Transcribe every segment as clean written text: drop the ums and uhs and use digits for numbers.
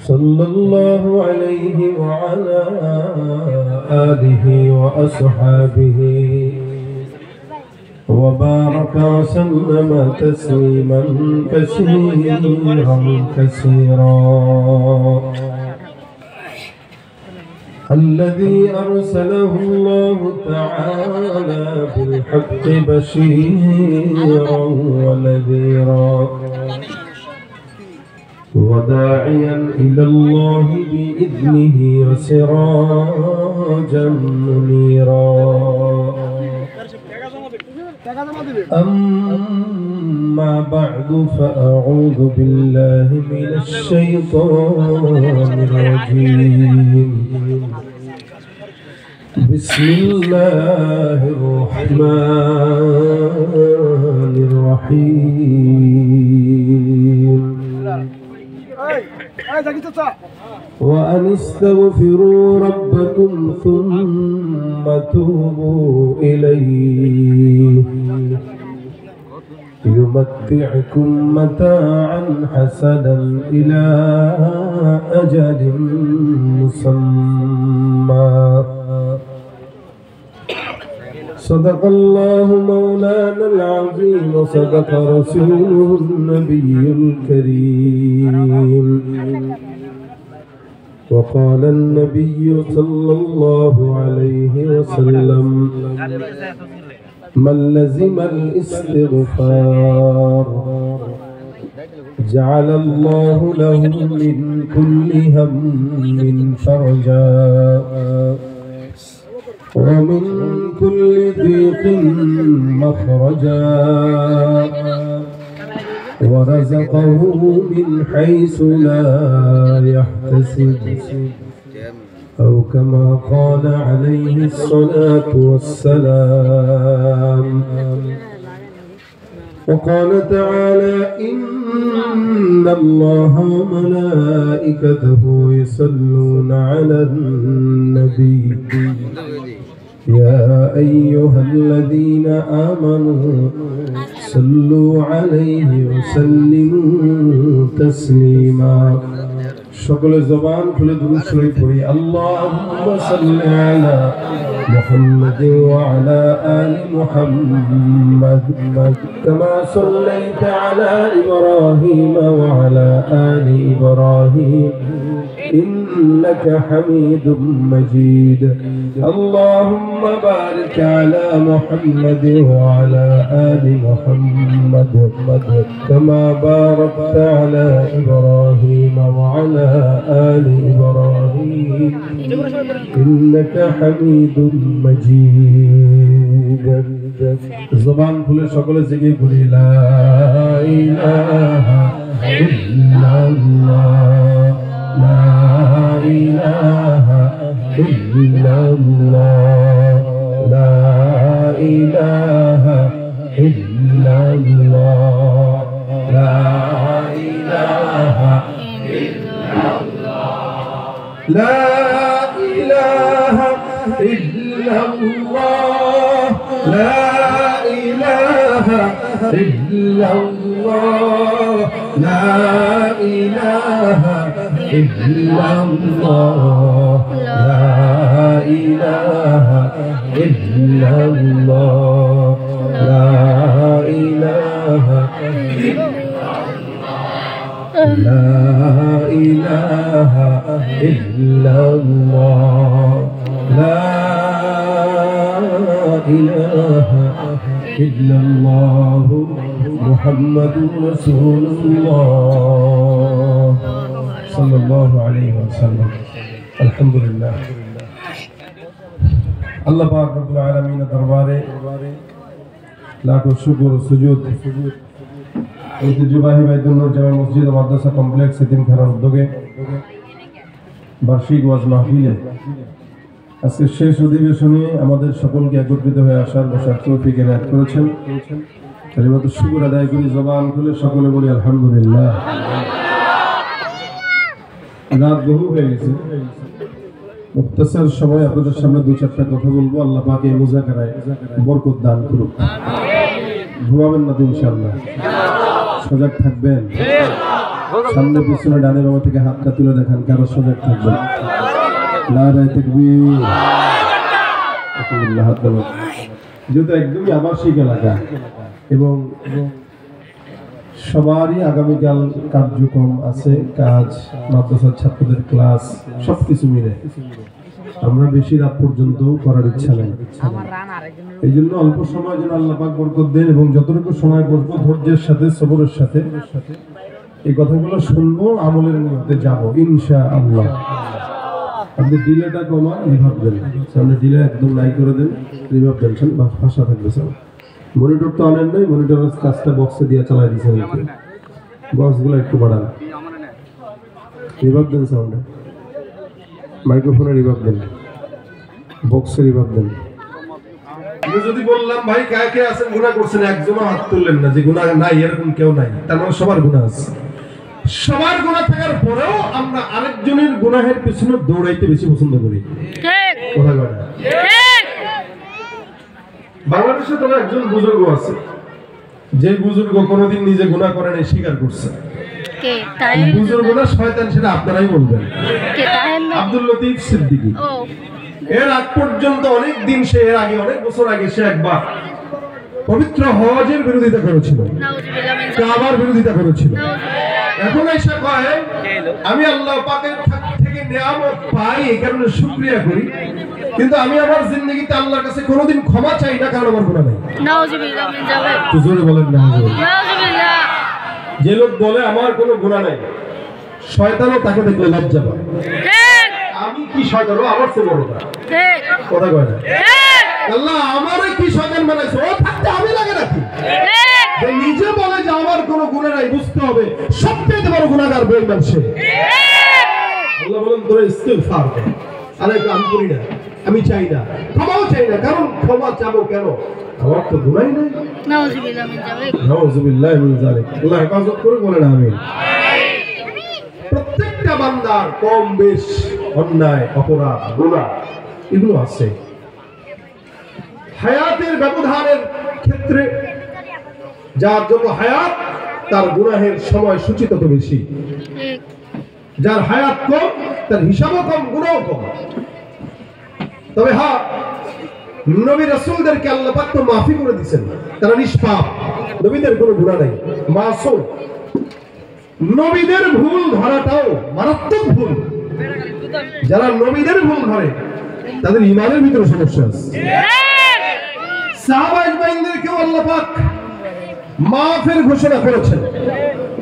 صلى الله عليه وعلى آله وأصحابه وبارك وسلم تسليما كثيرا كثيرا. الذي أرسله الله تعالى بالحق بشيرا ونذيرا وداعيا إلى الله بإذنه وسراجا منيرا. أما بعد فأعوذ بالله من الشيطان الرجيم. بسم الله الرحمن الرحيم. وأن استغفروا ربكم ثم توبوا إليه يمتعكم متاعا حسنا إلى أجل مسمى. صدق الله مولانا العظيم وصدق رسوله النبي الكريم. وقال النبي صلى الله عليه وسلم من لزم الاستغفار جعل الله له من كل هم فرجا ومن كل ضيق مخرجا ورزقه من حيث لا يحتسب أو كما قال عليه الصلاة والسلام. وقال تعالى إن الله وملائكته يصلون على النبي يا أيها الذين آمنوا صلوا عليه وسلموا تسليما. شكل الزبان كل دروس شريف اللهم صل على محمد وعلى آل محمد كما صليت على إبراهيم وعلى آل إبراهيم إنك حميد مجيد. اللهم بارك على محمد وعلى آل محمد كما باركت على إبراهيم وعلى آل إبراهيم إنك حميد مجيد. زبان كل شغل زكي قولي لا إله إلا الله لا إله إلا الله لا إله إلا الله لا إله إلا الله لا إله إلا الله لا إله إلا الله لا إله إلا الله لا إله إلا الله لا إله لا إله إلا الله لا إله إلا الله محمد رسول الله صلى الله عليه وسلم. الحمد لله. الله पाक रब्बुल आलमीन दरबारे लाखों शुक्र और सुजूद ঐতিহ্যবাহী বাইতুন্নুর জামে মসজিদ ও মাদ্রাসা কমপ্লেক্স এতিমখানার উদ্যোগে বার্ষিক ওয়াজ মাহফিলে আজকে শেষ অধিবেশনে আমাদের সকলকে একত্রিত হয়ে আসার বসার তৌফিক এনায়েত করেছেন। কালিমাতুশ শুকর আদায় করি, জবান খুলে সকলে বলি আলহামদুলিল্লাহ। রাত বহু হয়ে গেছে, মুখতাসার সময় আপনাদের সামনে দু চারটা কথা বলবো। আল্লাহ পাক এই মুজাকারায় বরকত দান করুন। ঘুমাবেন না তো ইনশাআল্লাহ, সজাগ থাকবেন। সামনে পিছনে ডানে বাবা থেকে হাতটা তুলে দেখান, কারো সজাগ থাকবেন। নারায়ে তাকবীর। আলহামদুলিল্লাহ। হাত দাও। যেহেতু একদমই আবাসিক এলাকা এবং সবারই আগামীকাল কার্যক্রম আছে, কাজ, মাদ্রাসার ছাত্রদের ক্লাস, সবকিছু মিলে আমরা বেশি রাত পর্যন্ত করার ইচ্ছা নেই। এই জন্য অল্প সময় যেন আল্লাহ পাক বরকত দেন এবং যতটুকু সময় বসবো ধৈর্যের সাথে, সবরের সাথে এই কথাগুলো শুনবো, আমলের মধ্যে যাবো ইনশাআল্লাহ। আপনি ডিলেটা কমা, রিভাব দেন, সামনে ডিলে একদম নাই করে দেন, রিভাব দেন, ভাষা থাকবে স্যার। মনিটর তো আনেন নাই, মনিটরের কাজটা বক্সে দিয়ে চালাই দিয়েছেন, বক্সগুলো একটু বাড়ান, রিভাব দেন, সাউন্ডে মাইক্রোফোনে রিভাব দেন, বক্সে রিভাব দেন। যদি বললাম ভাই কাকে কে আছেন গুনাহ করছেন, একজনও হাত তুললেন না যে গুনাহ নাই, এরকম কেউ নাই, তার মানে সবার গুনাহ আছে। সবার গুনাহ থাকার পরেও আমরা আরেকজনের গুনাহের পিছনে দৌড়াইতে বেশি পছন্দ করি। ঠিক কথা বলেন। ঠিক। বাংলাদেশে তো একজন বুজুর্গ আছে, যে বুজুর্গ কোনোদিন নিজে গুনাহ করে নাই, স্বীকার করছে। কে তাই? বুজুর্গ না শয়তান, সেটা আপনারাই বলবেন। কে তাই? আব্দুল লতিফ সিদ্দিকী। ও এর আগ পর্যন্ত অনেক দিন, সে এর আগে অনেক বছর আগে সে একবার পবিত্র হজের বিরোধিতা করেছিল, কাবার বিরোধিতা করেছিল। এখন এসে কয় আমি আল্লাহ পাকের থেকে নিয়ামত পাই, এই কারণে শুকরিয়া করি, কিন্তু আমি আমার জিন্দেগিতে আল্লাহর কাছে কোনোদিন ক্ষমা চাই না, কারণ আমার গুনাহ নাই। নাউজুবিল্লাহ মিন যালিক। তো জোরে বলেন নাউজুবিল্লাহ। যে লোক বলে আমার কোনো গুনাহ নাই, শয়তানও তাকে দেখলে লজ্জা পায়। ঠিক। আমি কি শয়তান, আমার চেয়ে বড় না। ঠিক কথা কয় না। ঠিক। আল্লাহ আমারে কি শয়তান বানাইছে, ও থাকতে আমি লাগে নাকি? ঠিক। যে নিজে বলে যে আমার কোনো গুনাহ নাই, বুঝতে হবে সবচেয়ে বড় গুনাহগার বেঈমান সে। ঠিক। আল্লাহ বলেন তোরা ইস্তিগফার কর। আরে আমি করি না, আমি চাই না, ক্ষমাও চাই না, কারণ ক্ষমা চাবো কেন, আমার তো গুনাহই নাই। নাউজুবিল্লাহ মিন যালিক। নাউজুবিল্লাহ মিন যালিক। আল্লাহ হেফাজত করে বলেন আমিন। প্রত্যেকটা বান্দার কম বেশ অন্যায়, অপরাধ, গুনাহ এগুলো আছে। হায়াতের ব্যবধানের ক্ষেত্রে যার যত হায়াত, তার গুনাহের সময় সূচি তত বেশি। যার হায়াত কম, তার হিসাবও কম, গুনাহও কম। তবে হ্যাঁ, নবী রাসূলদেরকে আল্লাহ পাক তো মাফি করে দিয়েছেন, তারা নিষ্পাপ, নবীদের কোনো গুনাহ নাই, মাসুম। নবীদের ভুল ধরাটাও মারাত্মক ভুল। যারা নবীদের ভুল ধরে তাদের ঈমানের ভিতরে সমস্যা আছে। সাহাবা ইজমাইনদেরকেও আল্লাহ পাক মাফের ঘোষণা করেছেন,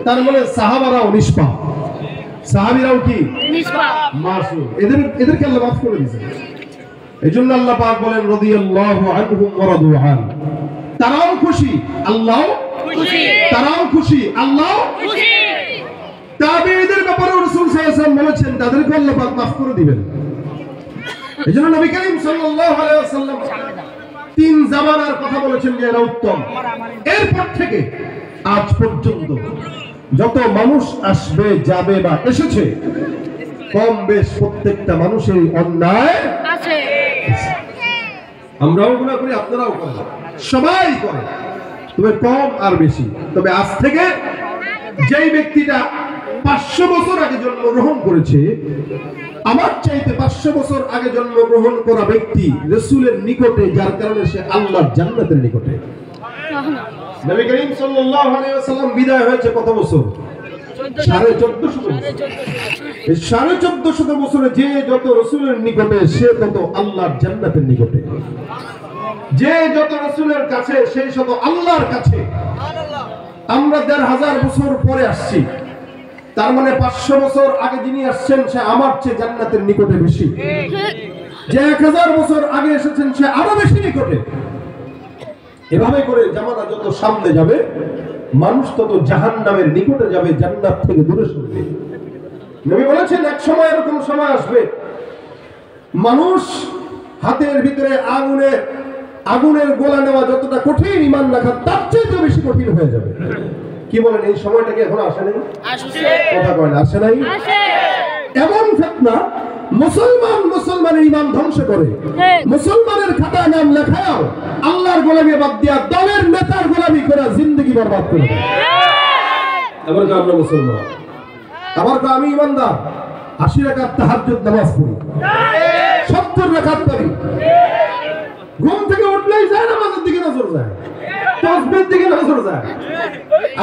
তার মানে সাহাবারাও নিষ্পাপ, সাহাবীরাও কি নিষ্পাপ, মাসুম, এদেরকে আল্লাহ মাফ করে দিয়েছেন। এজন্য আল্লাহ পাক বলেন রাদিয়াল্লাহু আনহুম ওয়া রাদু আন, তারাও খুশি, আল্লাহও খুশি, তারাও খুশি, আল্লাহও খুশি। তাবেঈদের ব্যাপারে রাসূল সাল্লাল্লাহু আলাইহি ওয়াসাল্লাম বলেছেন তাদেরকে আল্লাহ পাক মাফ করে দিবেন। এজন্য নবী করিম সাল্লাল্লাহু আলাইহি ওয়াসাল্লাম তিন জামানার কথা বলেছেন যে এরা উত্তম। এরপর থেকে আজ পর্যন্ত যত মানুষ আসবে, যাবে বা এসেছে, কম বেশ প্রত্যেকটা মানুষের অন্যায় আছে। আমরাও গুনাহ করি, আপনারাও করেন, সবাই করে, তবে কম আর বেশি। তবে আজ থেকে যেই ব্যক্তিটা 500 বছর আগে জন্মগ্রহণ করেছে, আমার চাইতে 500 বছর আগে জন্মগ্রহণ করা ব্যক্তি রাসূলের নিকটে, যার কারণে সে আল্লাহর জান্নাতের নিকটে। নবী করিম সাল্লাল্লাহু আলাইহি ওয়াসাল্লাম বিদায় হয়েছে কত বছর? 1450 বছর। এই 1450 বছরে যে যত রাসূলের নিকটে, সে তত আল্লাহর জান্নাতের নিকটে। যে যত রাসূলের কাছে, সেই শত আল্লাহর কাছে। আমরা 1500 বছর পরে আসছি, তার মানে 500 বছর আগে যিনি আসছেন সে আমার চেয়ে জান্নাতের নিকটে বেশি। যে 1000 বছর আগে এসেছেন সে আরো বেশি নিকটে। এভাবে করে জামানা যত সামনে যাবে, মানুষ তত জাহান্নামের নিকটে যাবে, জান্নাত থেকে দূরে সরবে। নবী বলেছেন এক সময় এরকম সময় আসবে, মানুষ হাতের ভিতরে আগুনের গোলা নেওয়া যতটা কঠিন, ঈমান রাখা তার চেয়ে বেশি কঠিন হয়ে যাবে। কি বলেন, এই সময়টা কি এখন আসে নাই? আসছে। কথা কয় না, আসে নাই? আসে। এমন ফিতনা মুসলমানের ঈমান ধ্বংস করে, মুসলমানের খাতায় নাম লেখাও আল্লাহর গোলামি বাদ দিয়া দলের নেতার গোলামি করে জিন্দেগি বরবাদ করে। এবার আমরা মুসলমান, আবার আমি ইমানদার 80 রাকাত তাহাজ্জুদ নামাজ পড়ি, 70 রাকাত পড়ি, ঘুম থেকে উঠলেই যায় নামাজের দিকে নজর যায়, তাসবিহের দিকে নজর যায়,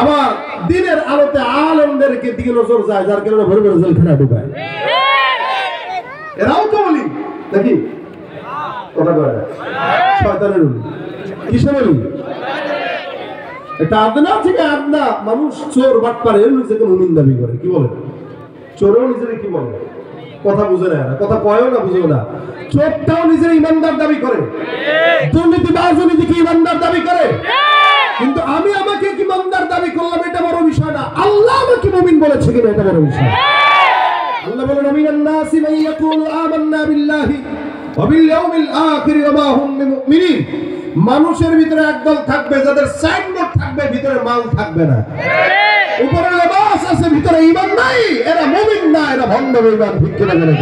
আবার দিনের আলোতে আলেমদেরকে দিকে নজর যায়, যার কারণে ভরে ভরে জেলখানায় ঢুকায়। এরাও তো বলি নাকি কথা বলে শয়তানের বলি, কিসের বলি? এটা আদনা থেকে আদনা মানুষ চোর বাটপার এর নিজেকে মুমিন দাবি করে। কি বলে? চোরও নিজের কি বলে? কথা বুঝে না, কথা কয়ও না, বুঝেও না। চোরটাও নিজের ইমানদার দাবি করে, দুর্নীতিবাজও নিজেকে ইমানদার দাবি করে। কিন্তু আমি আমাকে ইমানদার দাবি করলাম, এটা বড় বিষয় না। আল্লাহ আমাকে মুমিন বলেছে কিনা এটা বড় বিষয়। আল্লাহ বলেন মিনান নাসি মান ইয়াকুলু আমান্না বিল্লাহি ওয়া বিল ইয়াউমিল আখির ওয়া মা হুম বিমুমিনিন। মানুষের ভিতরে একদল থাকবে যাদের সাইনবোর্ড থাকবে, ভিতরে মাল থাকবে না, উপরে লেবাস আছে, ভিতরে ঈমান নাই, এরা মুমিন না, এরা ভণ্ড বেঈমান। ঠিক কিনা বলেন?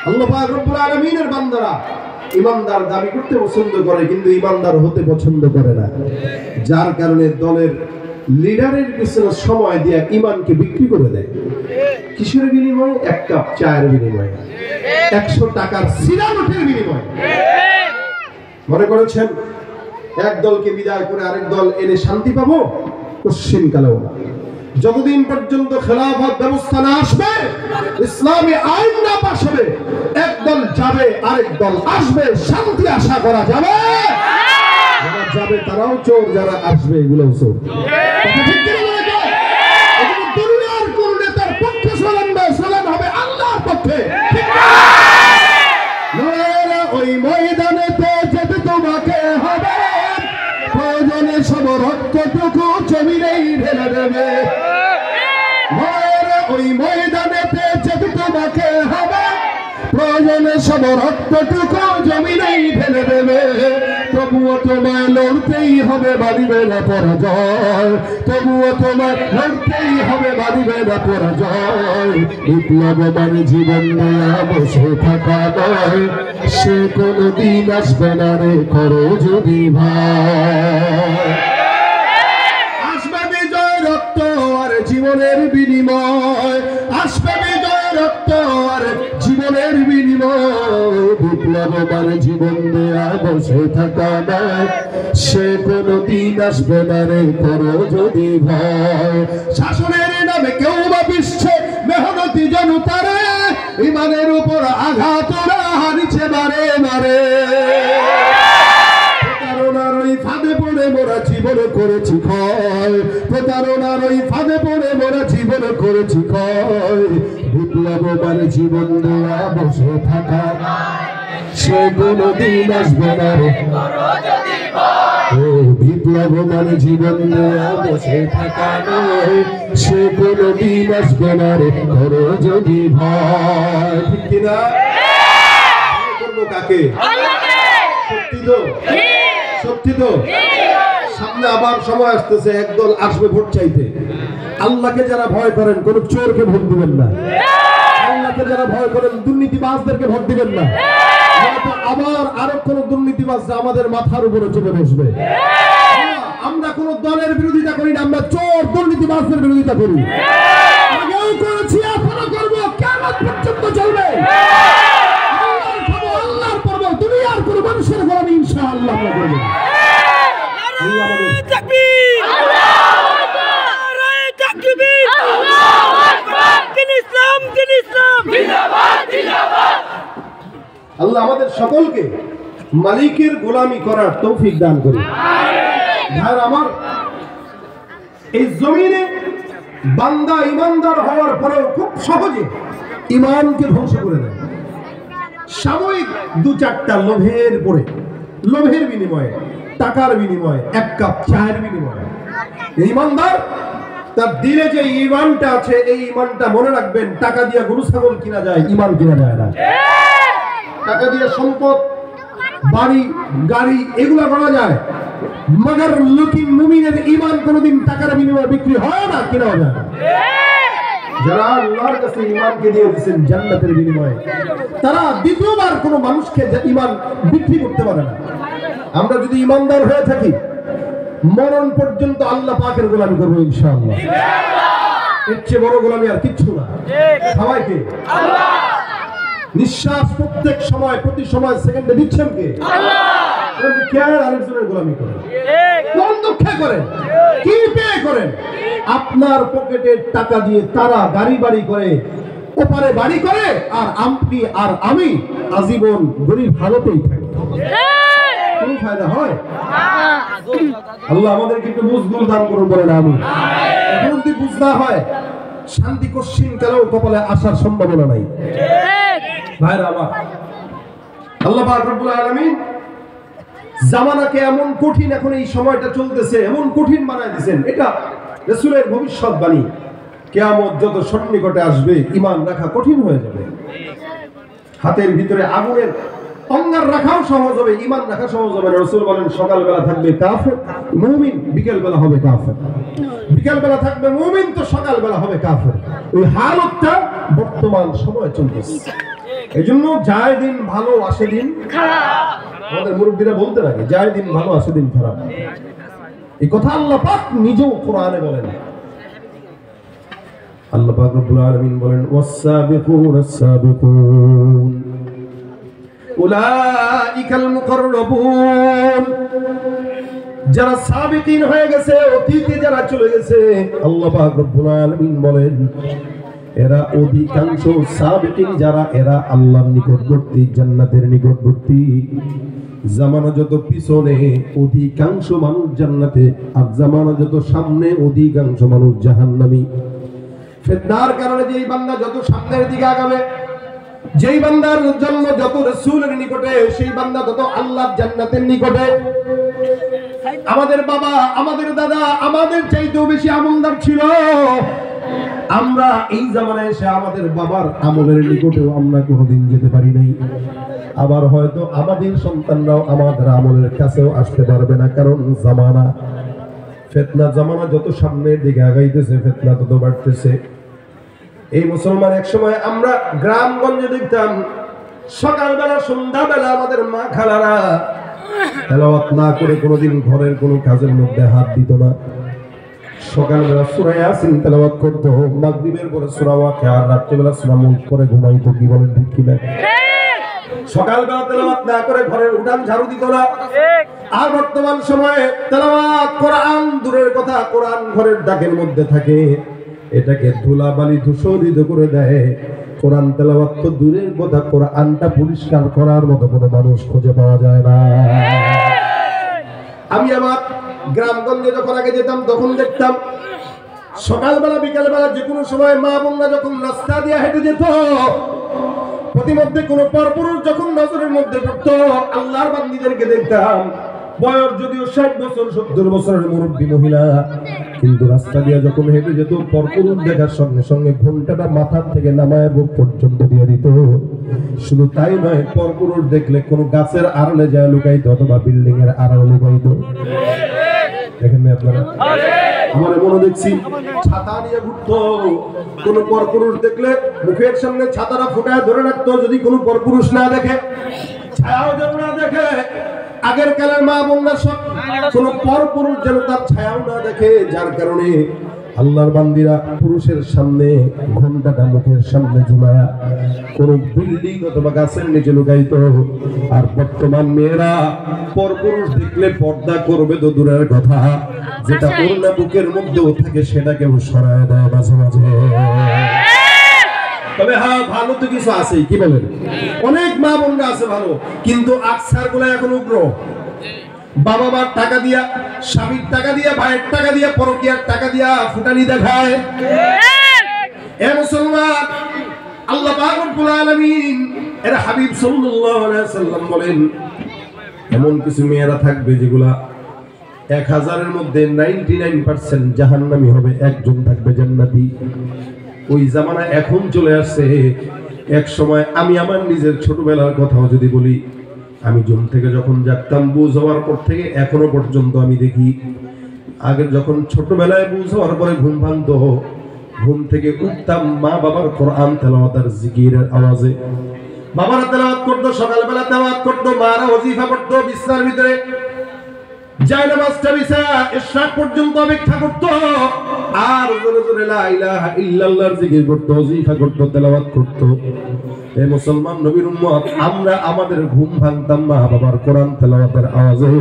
আল্লাহ পাক রব্বুল আলামিনের বান্দারা ইমানদার দাবি করতে পছন্দ করে, কিন্তু ইমানদার হতে পছন্দ করে না। যার কারণে দলের লিডারের পিছনে সময় দিয়ে ইমানকে বিক্রি করে দেয়। কিসের বিনিময়ে? 1 কাপ চায়ের বিনিময়ে, 100 টাকার সিরা নোটের বিনিময়ে। মনে করেছেন এক দলকে বিদায় করে আরেক দল এনে শান্তি পাবো? কোশ্চিন কালেও না। যতদিন পর্যন্ত খেলাফত ব্যবস্থা না আসবে, ইসলামী আইন না পাস হবে, এক দল যাবে আরেক দল আসবে, শান্তি আশা করা যাবে? যারা যাবে তারাও চোর, যারা আসবে এগুলোও চোর। দুনিয়ার কোন নেতার পক্ষে স্লোগান হবে আল্লাহর পক্ষে। ওই ময়দানেতে যেতে তোমাকে হবে, প্রয়োজনে সব রক্তটুকু জমিনেই ঢেলে দেবে। ওই ময়দানেতে যেতে তোমাকে হবে, প্রয়োজনে সব রক্তটুকু জমিনেই ঢেলে দেবে। তবুও তোমায় লড়তেই হবে, বাড়িবে না পরাজয়। তবুও তোমায় লড়তেই হবে, বাড়িবে না পরাজয়। বিপ্লব মানে জীবন নেয়া বসে থাকা নয়, সে কোনদিন আসবে না রে, করো যদি ভাই। আসবে বিজয় রক্ত আর জীবনের বিনিময়, আসবে বিজয় রক্ত আর জীবনের বিনিময়। বিপ্লব মানে জীবন দেয়া বসে থাকা নয়, সে কোনদিন আসবে না রে, করো যদি ভয়। শাসনের নামে কেউ বা বিশ্বে মেহনতি জনতারে, ইমানের উপর আঘাত ওরা হারিছে বারে বারে। প্রতারণার ওই ফাঁদে পড়ে মোরা জীবন করেছি ক্ষয়, প্রতারণার ওই ফাঁদে পড়ে মোরা জীবন করেছি ক্ষয়। বিপ্লব মানে জীবন দেওয়া বসে থাকা, সে কোনদিন আসবে না রে, বিপ্লব মানে জীবন দেওয়া বসে থাকা নয়, সে কোনদিন আসবে না রে, করো যদি ভয়। ঠিক কিনা? করবো কাকে? সত্যি তো? সত্যি তো? সামনে আবার সময় আসতেছে, একদল আসবে ভোট চাইতে। আল্লাহকে যারা ভয় করেন কোন চোরকে ভোট দিবেন না, আল্লাহকে যারা ভয় করেন দুর্নীতিবাজদেরকে ভোট দিবেন না। আবার আরো কোন দুর্নীতিবাজ আমাদের মাথার উপরে চেপে বসবে। আমরা কোন দলের বিরোধিতা করি না, আমরা চোর দুর্নীতিবাজদের বিরোধিতা করি। আগেও করেছি, এখনো করবো, কিয়ামত পর্যন্ত চলবে। আল্লাহর পর্ব, দুনিয়ার কোন মানুষের গোলামি ইনশাআল্লাহ আমরা করব। আল্লাহ আমাদের তাকবীর, আল্লাহু আকবার, তাকবীর, আল্লাহু আকবার। দিন ইসলাম, দিন ইসলাম, জিন্দাবাদ, জিন্দাবাদ। আল্লাহ আমাদের সকলকে মালিকের গোলামি করার তৌফিক দান করুন। ভাই আমার, এই জমিনে বান্দা ইমানদার হওয়ার পরেও খুব সহজে ইমানকে ধ্বংস করে দেয়। সাময়িক 2-4টা লোভের পরে, লোভের বিনিময়ে, টাকার বিনিময়ে, 1 কাপ চায়ের বিনিময়ে ইমানদার তার দিলে যে ইমানটা আছে, এই ইমানটা মনে রাখবেন, টাকা দিয়ে গরু ছাগল কিনা যায়, ইমান কিনা যায় না। টাকা দিয়ে সম্পদ, বাড়ি, গাড়ি এগুলা করা যায়, মগর লুকি মুমিনের ইমান কোনদিন টাকার বিনিময়ে বিক্রি হয় না, কিনাও যায় না। যারা আল্লাহর কাছে ইমানকে দিয়ে দিয়েছেন জান্নাতের বিনিময়ে, তারা দ্বিতীয়বার কোনো মানুষকে ইমান বিক্রি করতে পারে না। আমরা যদি ইমানদার হয়ে থাকি, মরণ পর্যন্ত আল্লাহ পাকের গোলামি করবো ইনশাআল্লাহ। এর চেয়ে বড় গোলামি আর কিচ্ছু না। খাওয়ায় কে? আল্লাহ। নিঃশ্বাস প্রত্যেক সময় প্রতি সময় সেকেন্ডে দিচ্ছেন কে? আল্লাহ। কে আরেকজনের গোলামি করেন? কোন দুঃখে করেন? কি পেয়ে করেন? আপনার পকেটের টাকা দিয়ে তারা গাড়ি বাড়ি করে ওপারে বাড়ি করে, আর আপনি আর আমি আজীবন গরিব হালতেই থাকি। কোন ফায়দা হয়? আল্লাহ আমাদেরকে একটু বুঝগুল দান করুন, বলেন আমিন। এখন যদি বুঝ না হয় শান্তি কশ্চিন কালেও কপালে আসার সম্ভাবনা নাই। ভাইরা আমার, আল্লাহ পাক রব্বুল আলামিন জামানাকে এমন কঠিন, এখন এই সময়টা চলতেছে এমন কঠিন বানায় দিয়েছেন। এটা রাসূলের ভবিষ্যৎবাণী, কিয়ামত যত সন্নিকটে আসবে ঈমান রাখা কঠিন হয়ে যাবে। হাতের ভিতরে আগুনের অঙ্গার রাখাও সহজ হবে, ঈমান রাখা সহজ হবে। রাসূল বলেন সকালবেলা থাকবে কাফের, মুমিন বিকেল বেলা হবে কাফের। বিকেল বেলা থাকবে মুমিন, তো সকালবেলা হবে কাফের। ওই হালতটা বর্তমান সময় চলতেছে। এজন্য যায় দিন ভালো আসে দিন খারাপ। আমাদের মুরব্বীরা বলতে লাগে যায় দিন ভালো আসে দিন খারাপ। এই কথা আল্লাহ পাক নিজেও কোরআনে বলেন। আল্লাহ পাক রব্বুল আলামিন বলেন ওয়াস-সাবিকুনাস সাবিকুন উলাইকাল মুকাররাবুন। যারা সাবিকিন হয়ে গেছে, অতীতে যারা চলে গেছে, আল্লাহ পাক রব্বুল আলামিন বলেন এরা অধিকাংশ সাবিকিন যারা, এরা আল্লাহর নিকটবর্তী, জান্নাতের নিকটবর্তী। জামানা যত পিছনে অধিকাংশ মানুষ জান্নাতে, আর জামানা যত সামনে অধিকাংশ মানুষ জাহান্নামী। ফিতনার কারণে যেই বান্দা যত সামনের দিকে আগাবে, যেই বান্দার জন্ম যত রাসূলের নিকটে, সেই বান্দা তত আল্লাহর জান্নাতের নিকটে। আমাদের বাবা, আমাদের দাদা আমাদের চাইতেও বেশি আমলদার ছিল। আমরা এই জামানায় এসে আমাদের বাবার আমলের নিকটেও আমরা কোনোদিন যেতে পারি নাই। আবার হয়তো আমাদের সন্তানরাও আমাদের আমলের কাছেও আসতে পারবে না, কারণ জামানা ফিতনা, জামানা যত সামনের দিকে আগাইতেছে ফিতনা তত বাড়তেছে। এই মুসলমান এক সময় আমরা গ্রামগঞ্জে দেখতাম সকালবেলা সন্ধ্যাবেলা আমাদের মা খালারা তেলাওয়াত না করে কোনোদিন ঘরের কোনো কাজের মধ্যে হাত দিত না। সকালবেলা সূরা ইয়াসিন তেলাওয়াত করতো, মাগরিবের পরে সূরা ওয়াকিয়া, আর রাত্রিবেলা সূরা মুলক করে ঘুমাইতো। কি বলেন ঠিক কিনা? সকালবেলা তেলাওয়াত না করে ঘরের উঠান ঝাড়ু দিত না। আর বর্তমান সময়ে তেলাওয়াত, কোরআন দূরের কথা, কোরআন ঘরের ডাকের মধ্যে থাকে, এটাকে ধুলাবালি ধূসরিত করে দেয়। কোরআন তেলাওয়াত তো দূরের কথা, কোরআনটা পরিষ্কার করার মতো কোনো মানুষ খুঁজে পাওয়া যায় না। আমি আমার গ্রামগঞ্জে যখন আগে যেতাম তখন দেখতাম সকালবেলা বিকালবেলা যে কোনো সময় মা বোনরা যখন রাস্তা দিয়ে হেঁটে যেত, প্রতিমধ্যে কোনো পরপুরুষ যখন নজরের মধ্যে পড়তো, আল্লাহর বান্দীদেরকে দেখতাম বয়স যদিও 60 বছর 70 বছরের মুরব্বী মহিলা, কিন্তু রাস্তা দিয়ে যখন হেঁটে যেত পরপুরুষ দেখার সঙ্গে সঙ্গে ঘোমটাটা মাথার থেকে নামায় বুক পর্যন্ত দিয়ে দিত। শুধু তাই নয়, পরপুরুষ দেখলে কোনো গাছের আড়ালে যায় লুকাইতো, অথবা বিল্ডিং এর আড়ালে লুকাইতো। দেখেন না আপনারা? আমার মনে দেখছি ছাতা নিয়ে ঘুরতো। কোন পরপুরুষ দেখলে মুখের সামনে ছাতাটা ফুটায় ধরে রাখতো, যদি কোনো পরপুরুষ না দেখে, ছায়াও যেন না দেখে। আগের কালের মা বোনরা সব কোন পরপুরুষ যেন তার ছায়াও না দেখে, যার কারণে আল্লাহর বান্দীরা পুরুষের সামনে ঘন্টাটা মুখের সামনে ঝুলায়া কোন বিল্ডিং অথবা গাছের নিচে লুকাইতো। আর বর্তমান মেয়েরা পরপুরুষ দেখলে পর্দা করবে তো দূরের কথা, যেটা ওড়না বুকের মধ্যেও থাকে সেটাকেও সরায় দেয় মাঝে মাঝে। তবে হ্যাঁ, ভালো তো কিছু আছে, কি বলেন? অনেক মা বোনরা আছে ভালো, কিন্তু আকসার গুলা এখন উগ্র। বাবা মার টাকা দিয়া, স্বামীর টাকা দিয়া, ভাইয়ের টাকা দিয়া, পরকীয়ার টাকা দিয়া ফুটানি দেখায়। এ মুসলমান, আল্লাহ পাক রব্বুল আলামিন এর হাবিব সাল্লাল্লাহু আলাইহি ওয়াসাল্লাম বলেন এমন কিছু মেয়েরা থাকবে যেগুলা 1000-এর মধ্যে 99% জাহান্নামী হবে, একজন থাকবে জান্নাতি। ওই জামানা এখন চলে আসছে। এক সময় আমি আমার নিজের ছোটবেলার কথাও যদি বলি, আমি জুম থেকে যখন জাগতাম, বুঝ হওয়ার পর থেকে এখনো পর্যন্ত আমি দেখি, আগে যখন ছোটবেলায় বুঝ হওয়ার পরে ঘুম ভাঙতো, ঘুম থেকে উঠতাম মা বাবার কোরআন তেলাওয়াত আর জিকিরের আওয়াজে। বাবারা তেলাওয়াত করতো, সকালবেলা তেলাওয়াত করতো, মারা ওয়াজিফা পড়তো বিছানার ভিতরে। জায়নামাজটা বিছায়া ইশরাক পর্যন্ত অপেক্ষা করত, আর জোরে জোরে লা ইলাহা ইল্লাল্লাহর জিকির করত, ওয়াজিফা করত, তেলাওয়াত করত। এই মুসলমান নবীর উম্মত, আমরা আমাদের ঘুম ভাঙতাম মা বাবার কোরআন তেলাওয়াতের আওয়াজে,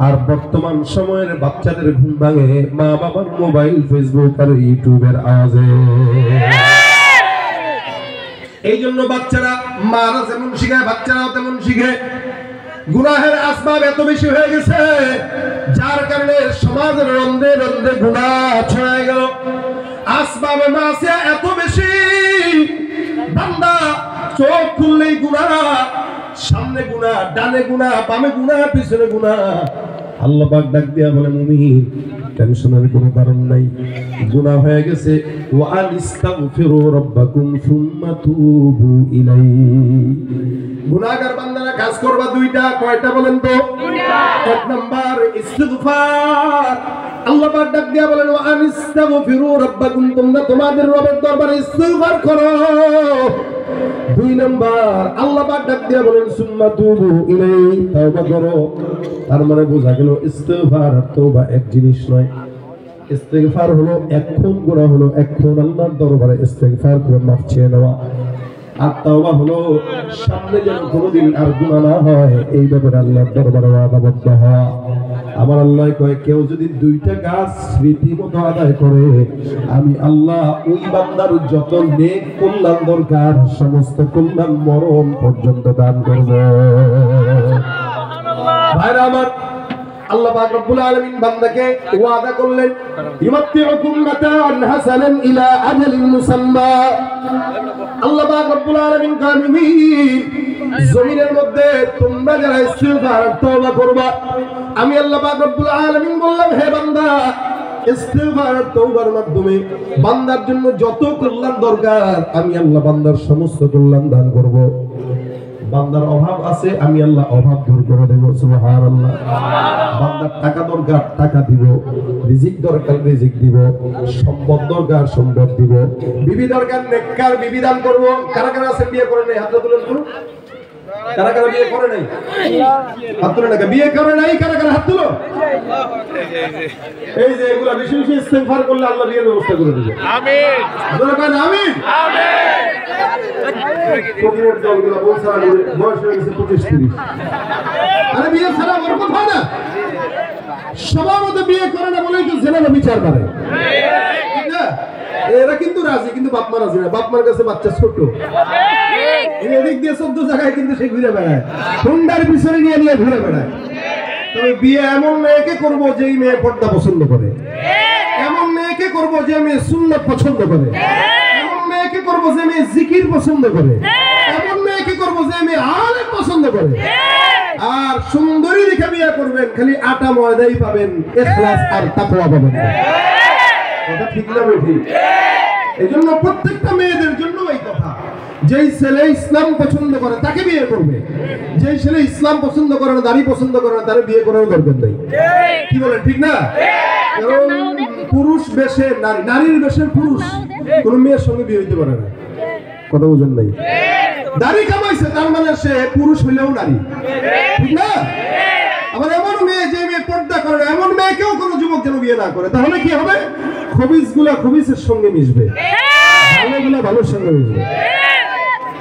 আর বর্তমান সময়ের বাচ্চাদের ঘুম ভাঙে মা বাবার মোবাইল, ফেসবুক আর ইউটিউবের আওয়াজে। এই জন্য বাচ্চারা, মারা যেমন শিখায় বাচ্চারাও তেমন শিখে। গুনাহের আসবাব এত বেশি হয়ে গেছে, যার কারণে সমাজের রন্ধে রন্ধে গুনাহ ছড়ায় গেল। আসবাবে মাসিয়া এত বেশি, বান্দা চোখ খুললেই গুনাহ, সামনে গুনাহ, ডানে গুনাহ, বামে গুনাহ, পিছনে গুনাহ। আল্লাহ পাক ডাক দিয়া বলে, মুমিন টেনশনের কোনো কারণ নাই, গুনাহ হয়ে গেছে। ওয়া আনিস্তাগফিরু রাব্বাকুম সুম্মা তুবু ইলাইহি। গুনাহগার বান্দারা কাজ করবা দুইটা, কয়টা বলেন তো? এক নাম্বার ইস্তিগফার। আল্লাহ পাক ডাক দিয়া বলেন, ওয়া আনিস্তাগফিরু রাব্বাকুম, তোমরা তোমাদের রবের দরবারে ইস্তিগফার করো। দুই নাম্বার আল্লাহ পাক ডাক দিয়া বলেন, সুম্মা তুবু ইলাইহি, তওবা করো। তার মানে বোঝা গেল ইস্তিগফার আর তওবা এক জিনিস নয়। ইস্তিগফার হলো এখন, গুনাহ হলো এখন আল্লাহর দরবারে ইস্তিগফার করে মাফ চেয়ে নেওয়া, আর তাওবা হলো সামনে যেন কোনোদিন আর গুনাহ না হয় এই ব্যাপারে আল্লাহর দরবারে ওয়াদাবদ্ধ হওয়া। আমার আল্লাহ কয়, কেউ যদি দুইটা কাজ রীতিমতো আদায় করে, আমি আল্লাহ ওই বান্দার যত নেক কল্যাণ দরকার সমস্ত কল্যাণ মরণ পর্যন্ত দান করব। ভাইরা আমার, আল্লাহ পাক রব্বুল আলামিন বান্দাকে ওয়াদা করলেন, ইউমাত্তিউকুম মাতাআন হাসানান ইলা আজালিন মুসাম্মা। আল্লাহ পাক রব্বুল আলামিন কামিমিন জমিনের মধ্যে তোমরা যারা ইস্তিগফার তওবা করবা, আমি আল্লাহ পাক রব্বুল আলামিন বললাম, হে বান্দা, ইস্তিগফার তওবার মাধ্যমে বান্দার জন্য যত কল্যাণ দরকার আমি আল্লাহ বান্দার সমস্ত কল্যাণ দান করব। বান্দার অভাব আছে, আমি আল্লাহ অভাব দূর করে দেব। সুবহানাল্লাহ। বান্দার টাকা দরকার, টাকা দিব। রিজিক দরকার, রিজিক দিব। সম্পদ দরকার, সম্পদ দিব। বিবি দরকার, নেককার বিবি দান করব। কারা কারা আছেন বিয়ে করে নাই? হাত তুলেন তো। কারা কারা বিয়ে করে নাই? হাত তুলে না। বিয়ে করে নাই কারা কারা? হাত তুলো। এই যে এগুলা বেশি বেশি ইস্তেগফার করলে আল্লাহ বিয়ের ব্যবস্থা করে দিবে। আমিন। বলে বলেন আমিন। আমিন। দলগুলো বলছে বয়স হয়ে গেছে 25-30। আরে বিয়ে ছাড়া ওর কথা না, সবার মধ্যে বিয়ে করে না বলেই তো জেনারেল বিচার করে। ঠিক না? এরা কিন্তু রাজি, কিন্তু বাপ মা রাজি না। বাপ মার কাছে বাচ্চা ছোট, এদিক দিয়ে 14 জায়গায় কিন্তু সে ঘুরে বেড়ায়, হুন্ডার পিছনে নিয়ে নিয়ে ঘুরে বেড়ায়। তবে বিয়ে এমন মেয়েকে করবো যেই মেয়ে পর্দা পছন্দ করে, এমন মেয়েকে করবো যে মেয়ে সুন্নাত পছন্দ করে, এমন মেয়েকে করবো যে মেয়ে জিকির পছন্দ করে, এমন মেয়েকে করবো যে মেয়ে আলেম পছন্দ করে। আর সুন্দরী দেখে বিয়ে করবেন, খালি আটা ময়দাই পাবেন, ইখলাস আর তাকওয়া পাবেন। কথা ঠিক না বেঠিক? এই জন্য প্রত্যেকটা মেয়েদের জন্য এই কথা, যেই ছেলে ইসলাম পছন্দ করে তাকে বিয়ে করবে, যেই ছেলে ইসলাম পছন্দ করে না, দাড়ি পছন্দ করে না, তার বিয়ে করার দরকার নেই। কি বলেন? ঠিক না? কারণ পুরুষ বেশে নারী, নারীর বেশে পুরুষ কোন মেয়ের সঙ্গে বিয়ে হইতে পারে না। কথা বুঝেন নাই? দাড়ি কামাইছে তার মানে সে পুরুষ হইলেও নারী। ঠিক না? আবার এমন মেয়ে যে মেয়ে পর্দা করে না, এমন মেয়েকেও কোনো যুবক যেন বিয়ে না করে। তাহলে কি হবে? খবিস গুলা খবিসের সঙ্গে মিশবে, ভালো গুলা ভালোর সঙ্গে মিশবে।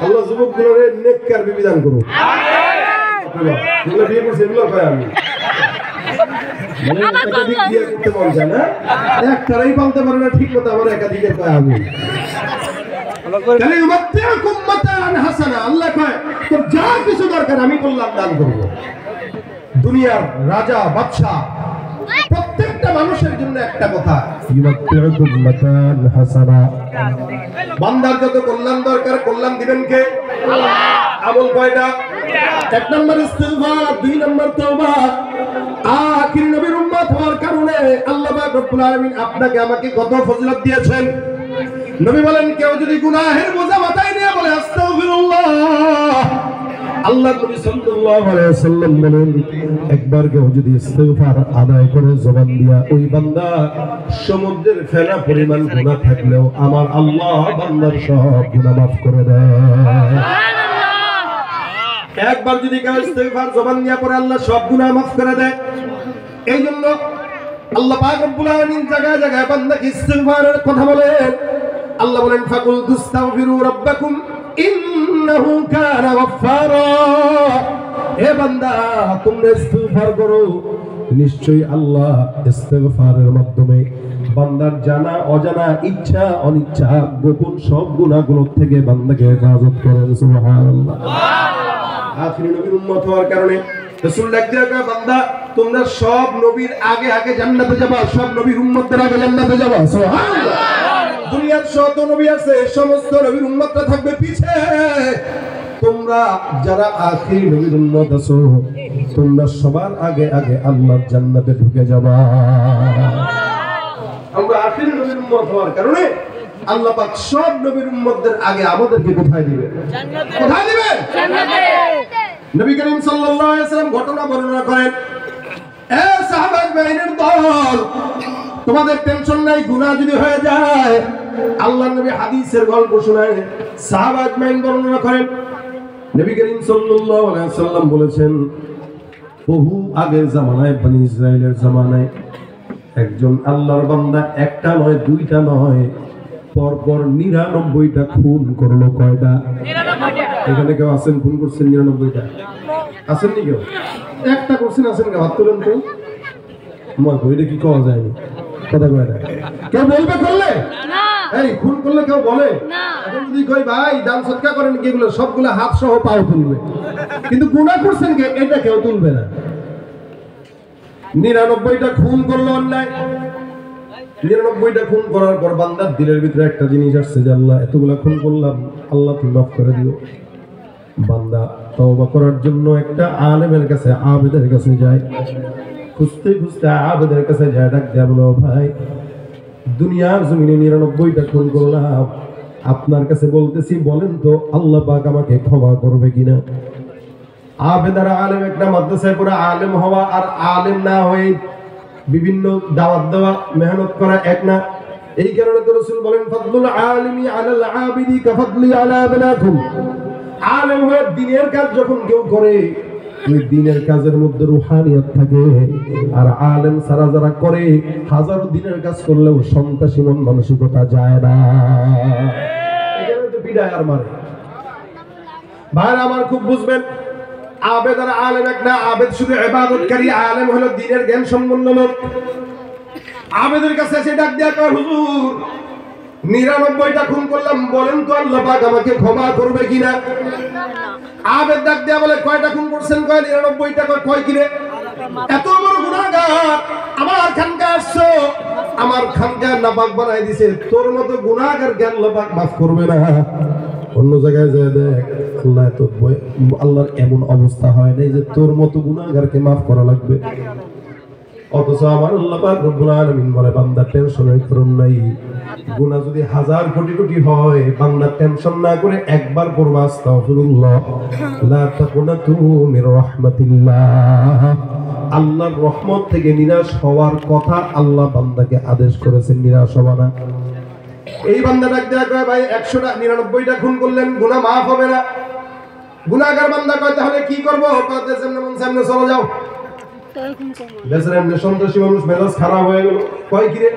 আল্লাহ যুবক গুলোরে নেককার বিবি দান করুন। বিয়ে করছে এগুলো কয় আমি একাধিক বিয়ে করতে মন যায় না, একটারাই পালতে পারে না ঠিক মতো, আমার একাধিকের কয় আমি। আল্লাহ কয় তোর যা কিছু দরকার আমি কল্যাণ দান করবো। দুনিয়ার রাজা বাদশা প্রত্যেকটা মানুষের জন্য একটা কথা, বান্দার যত কল্যাণ দরকার কল্যাণ দিবেন কে? আমল কয়টা? 1 নম্বর ইস্তিগফার, 2 নম্বর তওবা। আখির নবীর উম্মত হওয়ার কারণে আল্লাহ পাক রব্বুল আলামিন আপনাকে আমাকে কত ফজিলত দিয়েছেন। নবী বলেন, কেউ যদি গুনাহের বোঝা মাথায় নিয়ে বলে আস্তাগফিরুল্লাহ, আল্লাহ নবী সাল্লাল্লাহু আলাইহি ওয়াসাল্লাম বলেন, একবার কেউ যদি ইস্তিগফার আদায় করে জবান দিয়া, ওই বান্দা সমুদ্রের ফেনা পরিমাণ গুনাহ থাকলেও আমার আল্লাহ বান্দার সব গুনাহ মাফ করে দেয়। সুবহানাল্লাহ। একবার যদি কেউ ইস্তিগফার জবান দিয়া পড়ে, আল্লাহ সব গুনাহ মাফ করে দেয়। এই জন্য আল্লাহ পাক রব্বুল আলামিন জায়গায় জায়গায় বান্দাকে ইস্তিগফারের কথা বলেন। আল্লাহ বলেন ফাকুল তুস্তাগফিরু রাব্বাকুম ইন্নাহু কানা গফফারা। হে বান্দা তোমরা ইস্তিগফার করো, নিশ্চয়ই আল্লাহ ইস্তিগফারের মাধ্যমে বান্দার জানা অজানা ইচ্ছা অনিচ্ছা গোপন সব গুনাহগুলো থেকে বান্দাকে হেফাজত করেন। সুবহানাল্লাহ। আখিরি নবীর উম্মত হওয়ার কারণে রাসূল ডাক দিয়া কয় বান্দা তোমরা সব নবীর আগে আগে জান্নাতে যাবা, সব নবীর উম্মতদের আগে জান্নাতে যাবা। সুবহানাল্লাহ। দুনিয়ার যত নবী আছে সমস্ত নবীর উম্মতরা থাকবে পিছে, তোমরা যারা আখিরি নবীর উম্মত আছো তোমরা সবার আগে আগে আল্লাহর জান্নাতে ঢুকে যাবা। আমরা আখিরি নবীর উম্মত হওয়ার কারণে আল্লাহ পাক সব নবীর উম্মতদের আগে আমাদেরকে কোথায় দিবেন? জান্নাতে। কোথায় দিবেন? জান্নাতে। নবী করিম সাল্লাল্লাহু আলাইহি ওয়াসাল্লাম ঘটনা বর্ণনা করেন, এ সাহাবা বাহিনীর দল, তোমাদের টেনশন নাই, গুনাহ যদি হয়ে যায় আল্লাহর নবী হাদিসের গল্প শোনায়। সাহাবা বাহিনী বর্ণনা করেন, নবী করিম সাল্লাল্লাহু আলাইহি ওয়াসাল্লাম বলেছেন, বহু আগের জামানায় বনি ইসরাইলের জামানায় একজন আল্লাহর বান্দা একটা নয় দুইটা নয় পরপর 99টা খুন করলো। কয়টা? 99টা। এখানে কেউ আছেন খুন করছেন 99টা? আছেন নি কেউ? একটা করছেন আছেন কেউ? হাত তুলেন তো। আমার বইটা কি কওয়া যায়নি, কথা কয় না কেউ বলবে করলে না, এই খুন করলে কেউ বলে না। এখন যদি কই ভাই দান সদকা করেন কি, এগুলো সবগুলো হাত সহ পাও তুলবে, কিন্তু গুনাহ করছেন কে এটা কেউ তুলবে না। 99টা খুন করলো অন্যায়। 99টা খুন করার পর বান্দার দিলের ভিতরে একটা জিনিস আসছে যে আল্লাহ এতগুলা খুন করলাম, আল্লাহ তুমি মাফ করে দিও। বান্দা তওবা করার জন্য একটা আলেমের কাছে আবেদের কাছে যায়, খুঁজতে খুঁজতে আবেদের কাছে যায়, ডাক দেয়া বলো ভাই দুনিয়ার জমিনে 99টা খুন করলাম, আপনার কাছে বলতেছি বলেন তো আল্লাহ পাক আমাকে ক্ষমা করবে কিনা। আবেদার আলেম একটা মাদ্রাসায় পড়ে আলেম হওয়া আর আলেম না হয়ে বিভিন্ন দাওয়াত দেওয়া মেহনত করা এক না। এই কারণে তো রাসূল বলেন ফাদলুল আলিমি আলাল আবিদি কাফাদলি আলা আবনাকুম। আলেম হয়ে দ্বীনের কাজ যখন কেউ করে ওই দ্বীনের কাজের মধ্যে রূহানিয়ত থাকে, আর আলেম সারা যারা করে হাজারো দিনের কাজ করলেও সন্ত্রাসী মন মানসিকতা যায় না। এখানে তো বিদায় আর মারে। ভাই আমার খুব বুঝবেন, আবেদ আর আলেম এক না। আবেদ শুধু ইবাদতকারী, আলেম হলো দ্বীনের জ্ঞান সম্পন্ন লোক। আবেদের কাছে এসে ডাক দেয়া কয় হুজুর 99টা খুন করলাম, বলেন তো আল্লাহ পাক আমাকে ক্ষমা করবে কিনা। আবেদ ডাক দেয়া বলে কয়টা খুন করছেন? কয় 99টা। কয় কিরে এত বড় গুনাহগার আমার খানকা আসছো, আমার খানকা নাপাক বানাই দিছে, তোর মতো গুনাহগার কে আল্লাহ পাক মাফ করবে না। অন্য জায়গায় যায় দেখ আল্লাহ তো আল্লাহর এমন অবস্থা হয় নাই যে তোর মতো গুনাহগারকে মাফ করা লাগবে। অথচ আমার আল্লাহ পাক রব্বুল আলামিন বলে বান্দা টেনশনের কারণ নাই, গুনাহ যদি 1000 কোটি কোটি হয় বান্দা টেনশন না করে একবার পড়বা আস্তাগফিরুল্লাহ লা তাকুনাতু মির রাহমাতিল্লাহ। আল্লাহর রহমত থেকে নিরাশ হওয়ার কথা আল্লাহ বান্দাকে আদেশ করেছেন, নিরাশ হবা না। এই বান্দা ডাক দেয়া কয় ভাই 199টা খুন করলেন, গুনাহ মাফ হবে না। গুনাহগার বান্দা কয় তাহলে কি করব? কয় যেমন মন সামনে চলে যাও। বেচারা এমনি সন্ত্রাসী মানুষ, মেজাজ খারাপ হয়ে গেল। কয় কিরে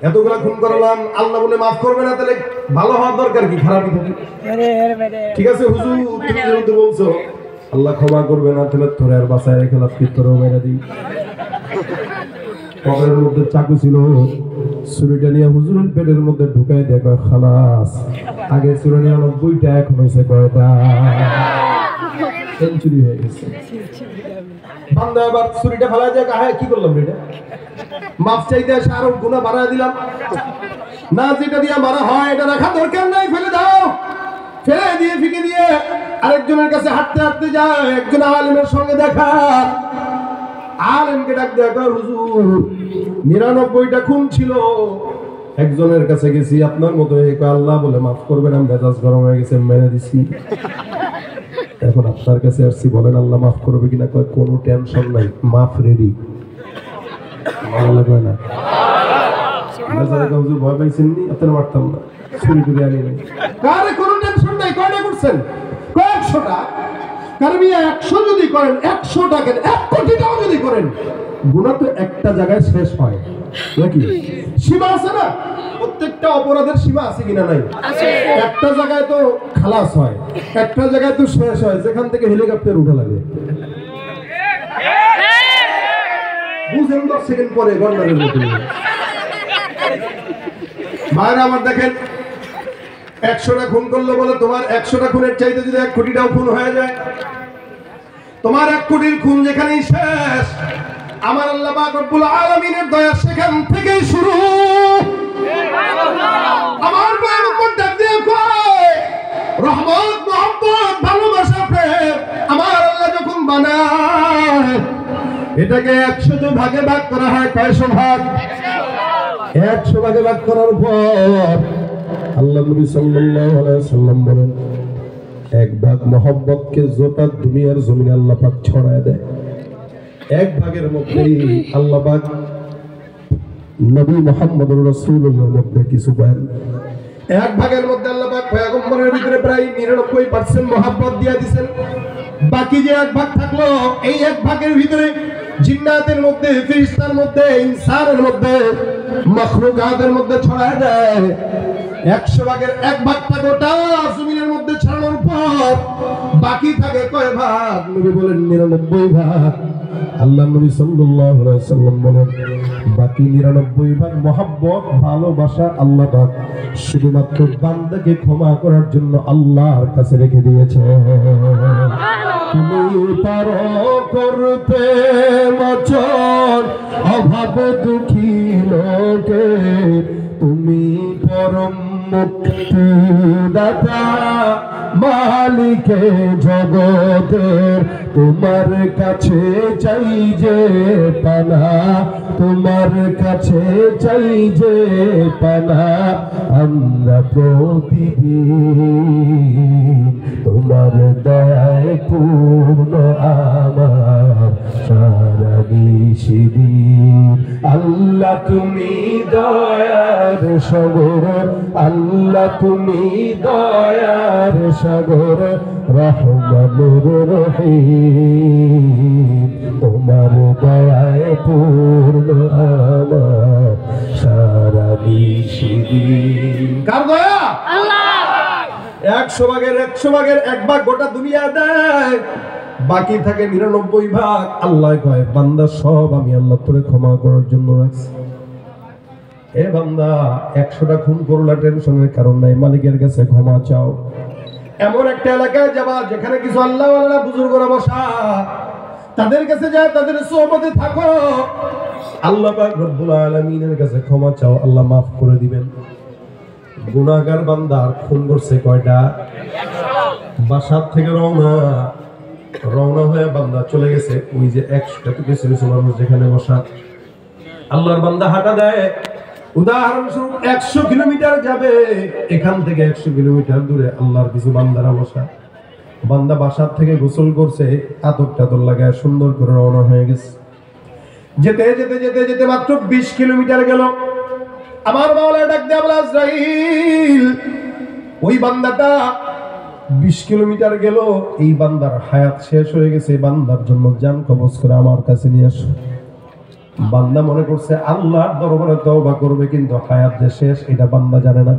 এতগুলা খুন করলাম, আল্লাহ বলে মাফ করবে না, তাহলে ভালো হওয়ার দরকার কি? খারাপই থাকি। ঠিক আছে হুজুর তুমি যেহেতু বলছো আল্লাহ ক্ষমা করবে না, তাহলে তোরে আর বাঁচায় রেখে লাভ কি, তোরেও মেরে দিই। পকেটের মধ্যে চাকু ছিল, ছুরিটা নিয়ে হুজুরের পেটের মধ্যে ঢুকাই দেয়, কয় খালাস। আগে ছিল 99টা, এখন হয়েছে কয়টা? সেঞ্চুরি হয়ে গেছে। বান্দা আবার ছুরিটা ফেলা যায়, হ্যাঁ কি করলাম এটা? মাফ চাইতে আসে আরো গুনাহ বাড়ায় দিলাম না। যেটা দিয়ে মারা হয় এটা রাখা দরকার নাই, ফেলে দাও। ফেলে দিয়ে ফিকে দিয়ে আরেকজনের কাছে হাঁটতে হাঁটতে যায়, একজন আলেমের সঙ্গে দেখা। আলেমকে ডাক দেয়া কয় হুজুর 99টা খুন ছিল, একজনের কাছে গেছি আপনার মতো, আল্লাহ বলে মাফ করবেন, আমি মেজাজ গরম হয়ে গেছে মেনে দিছি, এখন আপনার কাছে আসছি, বলেন আল্লাহ মাফ করবে কিনা। কয় কোনো টেনশন নাই, মাফ রেডি। ভালো লাগবে না? হুজুর ভয় পাইছেন নি? আপনারা মারতাম না, ছুরি করে আনি নাই। কারে কোনো টেনশন নাই। কয়টা করছেন? কয়েকশোটা। কারণ 100 যদি করেন, 100 টাকের 1 কোটিটাও যদি করেন, গুনাহ তো একটা জায়গায় শেষ হয় নাকি? সীমা আছে না? প্রত্যেকটা অপরাধের সীমা আছে কিনা নাই? একটা জায়গায় তো খালাস হয়, একটা জায়গায় তো শেষ হয়, যেখান থেকে হেলিকপ্টার উঠে লাগে। বুঝেন 10 সেকেন্ড পরে গন্ডারের মতো। ভাইরা আমার দেখেন, 100টা খুন করলো বলে তোমার 100টা খুনের চাইতে যদি 1 কোটিটাও খুন হয়ে যায়, তোমার 1 কোটির খুন যেখানেই শেষ, আমার আল্লাহ পাক রব্বুল আলামিনের দয়া সেখান থেকেই শুরু। আমার পয়গম্বর ডাক দিয়ে কয়, রহমত, মহব্বত, ভালোবাসা, প্রেম আমার আল্লাহ যখন বানায়, এটাকে 100 ভাগে ভাগ করা হয়। কয়শো ভাগ? 100 ভাগে ভাগ করার পর আল্লাহ নবী সাল্লাল্লাহু আলাইহি ওয়াসাল্লাম বলেন, 1 ভাগ মহব্বতকে গোটা দুনিয়ার জমিনে আল্লাহ পাক ছড়ায় দেয়। 1 ভাগের মধ্যেই আল্লাহ পাক নবী মুহাম্মদুর রাসূলুল্লাহর মধ্যে কিছু বয়ান। 1 ভাগের মধ্যে আল্লাহ পাক পয়গম্বরের ভিতরে প্রায় 99% মহব্বত দিয়ে দিবেন। বাকি যে 1 ভাগ থাকলো, এই 1 ভাগের ভিতরে জিন্নাতের মধ্যে, ফেরেশতার মধ্যে, ইনসানের মধ্যে, মাখলুকাতের মধ্যে ছড়ায় দেয়। 100 ভাগের 1 ভাগটা গোটা জমিনের মধ্যে ছড়ানোর পর বাকি থাকে কয় ভাগ? নবী বলেন 99 ভাগ। আল্লাহ নবী সাল্লাল্লাহু আলাইহি ওয়াসাল্লাম বলেন, বাকি 99 ভাগ মহব্বত, ভালোবাসা আল্লাহ পাক শুধুমাত্র বান্দাকে ক্ষমা করার জন্য আল্লাহর কাছে রেখে দিয়েছে। তুমি পারো করতে মোচন অভাব দুঃখী লোকে, তুমি পরম মুক্তি দাতা মালিকে জগতের, তোমার কাছে চাই যে পানা, তোমার কাছে চাই যে পানা, আমরা প্রতিদিন তোমার দয়ায় পূর্ণ আমার সারা নিশিদিন। আল্লাহ তুমি দয়ার সাগর, আল্লাহ তুমি দয়ার সাগর, রহমানুর রহিম, তোমার দয়ায় পূর্ণ আমার সারা নিশিদিন। কার দয়া? আল্লাহ। 100 ভাগের 1 ভাগ গোটা দুনিয়া দেয়, বাকি থাকে 99 ভাগ। আল্লাহ কয়, বান্দা সব আমি আল্লাহ তোরে ক্ষমা করার জন্য রাখছি। এ বান্দা 100টা খুন করলা, টেনশনের কারণ নাই, মালিকের কাছে ক্ষমা চাও। এমন একটা এলাকায় যাবা যেখানে কিছু আল্লাহওয়ালারা বুজুর্গরা বসা, তাদের কাছে যায়, তাদের সোহবতে থাকো, আল্লাহ পাক রব্বুল আলামিনের কাছে ক্ষমা চাও, আল্লাহ মাফ করে দিবেন। গুনাহগার বান্দার খুন করছে কয়টা? বাসার থেকে রওনা হয়ে বান্দা চলে গেছে ওই যে 100টা কিছু কিছু মানুষ যেখানে বসা, আল্লাহর বান্দা হাঁটা দেয়, উদাহরণস্বরূপ 100 কিলোমিটার যাবে, এখান থেকে 100 কিলোমিটার দূরে আল্লাহর কিছু বান্দারা বসা। বান্দা বাসার থেকে গোসল করছে, আতর টাতর লাগায় সুন্দর করে রওনা হয়ে গেছে। যেতে যেতে যেতে যেতে মাত্র 20 কিলোমিটার গেল, আমার মাওলা ডাক দিয়ে বলে, আজরাইল, ওই বান্দাটা 20 কিলোমিটার গেল, এই বান্দার হায়াত শেষ হয়ে গেছে, বান্দার জন্য জান কবজ করে আমার কাছে নিয়ে আসো। বান্দা মনে করছে আল্লাহর দরবারে তওবা করবে, কিন্তু হায়াত যে শেষ এটা বান্দা জানে না।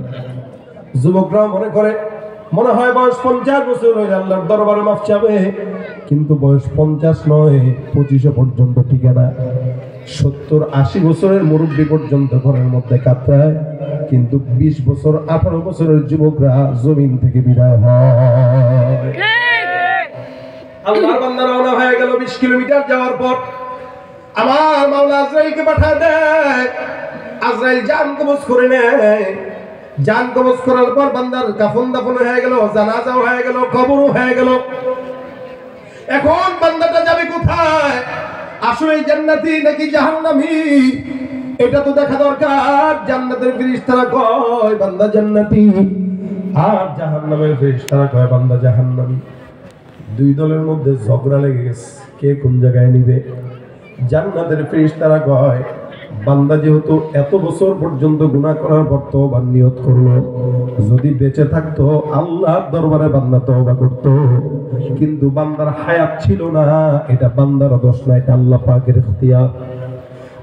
যুবকরা মনে করে, মনে হয় বয়স 50 বছর হয়ে আল্লাহর দরবারে মাফ চাবে, কিন্তু বয়স 50 নয়, 25 পর্যন্ত টিকে না। 70-80 বছরের মুরব্বী পর্যন্ত ঘরের মধ্যে কাতরায়, কিন্তু 20 বছর 18 বছরের যুবকরা জমিন থেকে বিদায় হয়। আল্লাহর বান্দা রওনা হয়ে গেল। 20 কিলোমিটার যাওয়ার পর আমার মাওলা আজরাইলকে পাঠায় দেয়। আজরাইল জান কবজ করে নেয়। জান কবজ করার পর বান্দার কাফন দাফন হয়ে গেল, জানাজাও হয়ে গেল, কবরও হয়ে গেল। এখন বান্দাটা যাবে কোথায়? আসলে জান্নাতি নাকি জাহান্নামী এটা তো দেখা দরকার। জান্নাতের ফেরেশতারা কয় বান্দা জান্নাতি, আর জাহান্নামের ফেরেশতারা কয় বান্দা জাহান্নামী। দুই দলের মধ্যে ঝগড়া লেগে গেছে, কে কোন জায়গায় নিবে। জান্নাতের ফেরেশতারা কয় বান্দা যেহেতু এত বছর পর্যন্ত গুনাহ করার পর তওবার নিয়ত করলো, যদি বেঁচে থাকতো আল্লাহর দরবারে বান্দা তওবা করতো, কিন্তু বান্দার হায়াত ছিল না। এটা বান্দার দোষ না, এটা আল্লাহ পাকের ইখতিয়ার।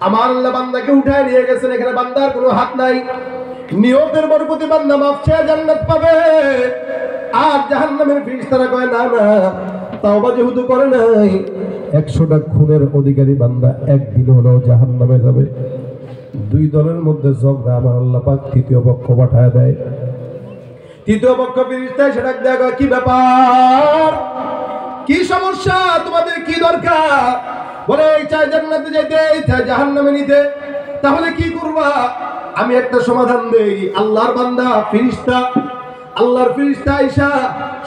আমার আল্লাহ বান্দাকে উঠায় নিয়ে গেছেন, এখানে বান্দার কোনো হাত নাই। নিয়তের বরকতে বান্দা মাফ চেয়ে জান্নাত পাবে। আর জাহান্নামের ফেরেশতারা কয় না না, তওবা যেহেতু করে নাই, 100টা খুনের অধিকারী বান্দা একদিন হলেও জাহান্নামে যাবে। দুই দলের মধ্যে ঝগড়া, আমার আল্লাহ পাক তৃতীয় পক্ষ পাঠায় দেয়। তৃতীয় পক্ষ ফেরেশতা সেটা দেখা, কি ব্যাপার, কি সমস্যা, তোমাদের কি দরকার? বলে এই চাই জান্নাতে যেতে, এই চাই জাহান্নামে নিতে, তাহলে কি করবা? আমি একটা সমাধান দেই। আল্লাহর বান্দা ফেরেশতা, আল্লাহর ফেরেশতা আয়েশা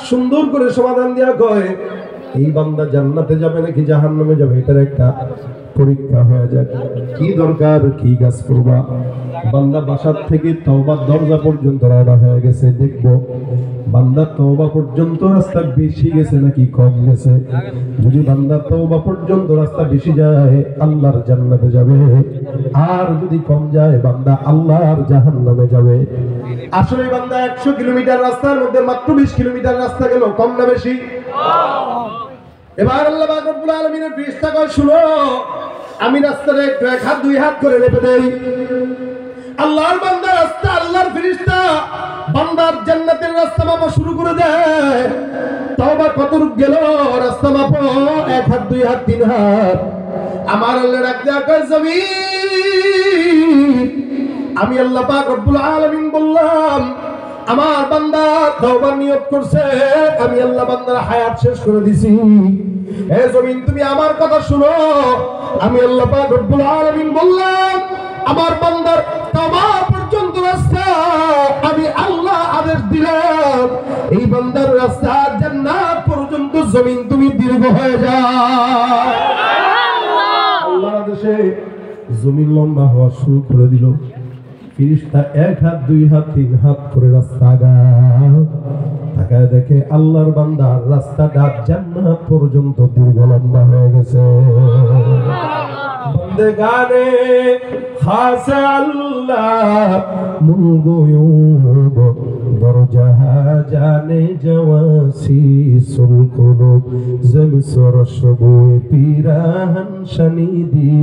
সুন্দর করে সমাধান দেয়া কয়, এই বান্দা জান্নাতে যাবে নাকি জাহান্নামে যাবে, এটার একটা পরীক্ষা হয়ে যায়। কি দরকার, কি কাজ করবা? বান্দা বাসার থেকে তওবার দরজা পর্যন্ত রওনা হয়ে গেছে, দেখবো বান্দা তওবা পর্যন্ত রাস্তা বেশি গেছে নাকি কম গেছে। যদি বান্দা তওবা পর্যন্ত রাস্তা বেশি যায় আল্লাহর জান্নাতে যাবে, আর যদি কম যায় বান্দা আল্লাহর জাহান্নামে যাবে। আসলে বান্দা 100 কিলোমিটার রাস্তার মধ্যে মাত্র 20 কিলোমিটার রাস্তা গেল, কম না বেশি? এবার আল্লাহ পাক রব্বুল আলামিনের ফেরেশতা কয়, শুনো, আমি রাস্তাটা একটু এক হাত দুই হাত করে লেপে দেই। আল্লাহর বান্দা রাস্তা, আল্লাহর ফেরেশতা বান্দার জান্নাতের রাস্তা মাপা শুরু করে দেয়। তওবা কতটুক গেল, রাস্তা মাপো, এক হাত দুই হাত তিন হাত। আমার আল্লাহ ডাক দেয়া কয়, জমিন, আমি আল্লাহ পাক রব্বুল আলামিন বললাম, আমার বান্দা তওবার নিয়ত করছে, আমি আল্লাহ বান্দার হায়াত শেষ করে দিছি। হে জমিন, তুমি আমার কথা শুনো, আমি আল্লাহ পাক রব্বুল আলামিন বললাম, আমার বান্দার তওবা পর্যন্ত রাস্তা আমি আল্লাহ আদেশ দিলাম, এই বান্দার রাস্তা জান্নাত পর্যন্ত জমিন তুমি দীর্ঘ হয়ে যাও। আল্লাহর আদেশে জমিন লম্বা হওয়া শুরু করে দিল। ফেরেশতা এক হাত দুই হাত তিন হাত করে রাস্তা আগায়, তাকায় দেখে আল্লাহর বান্দার রাস্তাটা জান্নাত পর্যন্ত দীর্ঘ লম্বা হয়ে গেছে। বন্দেগানে খাস আল্লাহ মুগয়ুব দরজা জানে জওয়াসি সুলকুলুব জমসর শবুয়ে পিরাহন শনিদি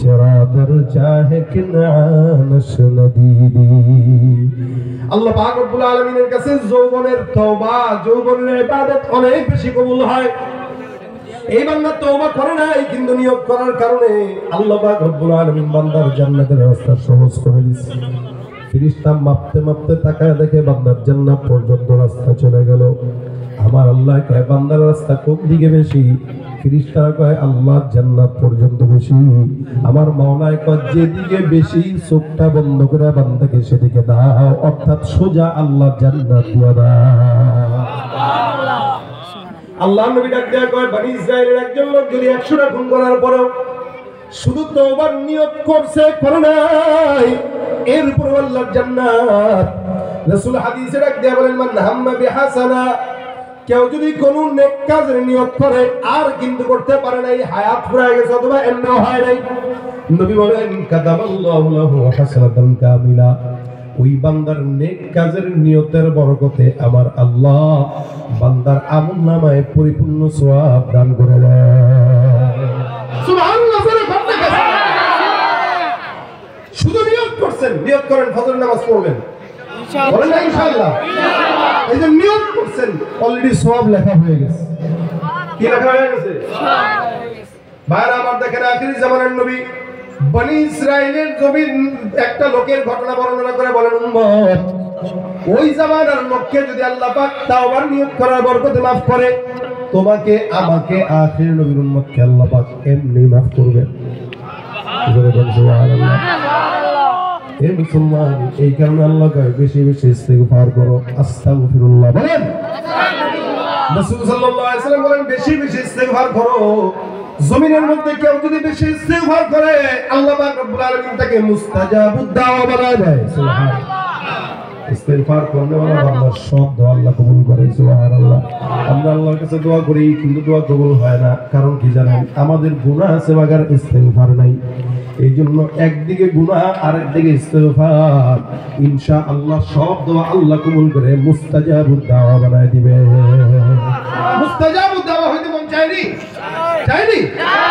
চরাদর চাহে কিনানশ নদীদি। আল্লাহ পাক রব্বুল আলামিনের কাছে যৌবনের তওবা, যৌবনের ইবাদত অনেক বেশি কবুল হয়। এই বান্দা তওবা করে নাই, কিন্তু নিয়ত করার কারণে আল্লাহ পাক রব্বুল আলামিন বান্দার জান্নাতের রাস্তা সহজ করে দিয়েছে। ফেরেশতা মাপতে মাপতে তাকায় দেখে বান্দার জান্নাত পর্যন্ত রাস্তা চলে গেল। আমার আল্লাহ কয়, বান্দার রাস্তা কোন দিকে বেশি? ফেরেশতারা কয়, আল্লাহর জান্নাত পর্যন্ত বেশি। আমার মাওলায় কয়, যেদিকে বেশি চোখটা বন্ধ করে বান্দাকে সেদিকে দাও, অর্থাৎ সোজা আল্লাহর জান্নাত দিয়া দাও। আল্লাহ নবী ডাক দেয়া কয়, বনি ইসরাইলের একজন লোক যদি 100টা খুন করার পরেও শুধু তওবার নিয়ত করছে, করে নাই, এরপর আল্লাহর জান্নাত। রাসূল হাদিসে ডাক দেয়া বলেন, মান হাম্মা বিহাসানা, কেউ যদি কোন নেক কাজের নিয়ত করে আর কিন্তু করতে পারে নাই, হায়াত ফুরায় গেছে অথবা এমনও হয় নাই, নবী বলেন কাতাবাল্লাহু লাহু হাসানাতান কামিলা, ওই বান্দার নেক কাজের নিয়তের বরকতে আমার আল্লাহ বান্দার আমলনামায় পরিপূর্ণ সওয়াব দান করে দেয়। সুবহানাল্লাহ। শুধু নিয়ত করছেন, নিয়ত করেন ফজর নামাজ পড়বেন, বলেন না ইনশাআল্লাহ। এই যে নিয়ত করছেন, অলরেডি সওয়াব লেখা হয়ে গেছে। কি লেখা হয়ে গেছে? ভাইরা আমার দেখেন, আখিরি জামানার নবী বনি ইসরাইলের জমিন একটা লোকের ঘটনা বর্ণনা করে বলেন, উম্মত, ওই জামানার লোককে যদি আল্লাহ পাক তাওবার নিয়ত করার বরকতে maaf করে, তোমাকে আমাকে আখির নবীর উম্মতকে আল্লাহ পাক এমনি maaf করবেন। সুবহানাল্লাহ। এই মুসলমান, এই কারণে আল্লাহ কয় বেশি বেশি ইস্তিগফার করো, আস্তাগফিরুল্লাহ বলেন। রাসূল সাল্লাল্লাহু আলাইহি ওয়াসাল্লাম বলেন, বেশি বেশি ইস্তিগফার করো। জমিনের মধ্যে কেউ যদি বেশি ইস্তিগফার করে, আল্লাহ পাক রব্বুল আলামিন তাকে মুস্তাজাবুদ দাওয়া বানায় দেয়। সুবহানাল্লাহ। ইস্তেগফার করলে বান্দা সব দোয়া আল্লাহ কবুল করে। সুবহানাল্লাহ। আমরা আল্লাহর কাছে দোয়া করি কিন্তু দোয়া কবুল হয় না, কারণ কি জানেন? আমাদের গুনাহ আছে মাগার ইস্তেগফার নাই। এই জন্য একদিকে গুনাহ আর একদিকে ইস্তেগফার, ইনশাআল্লাহ সব দোয়া আল্লাহ কবুল করে মুস্তাজাবুদ দাওয়া বানায় দিবে। মুস্তাজাবুদ দাওয়া হইতে মন চাইনি? চাইনি?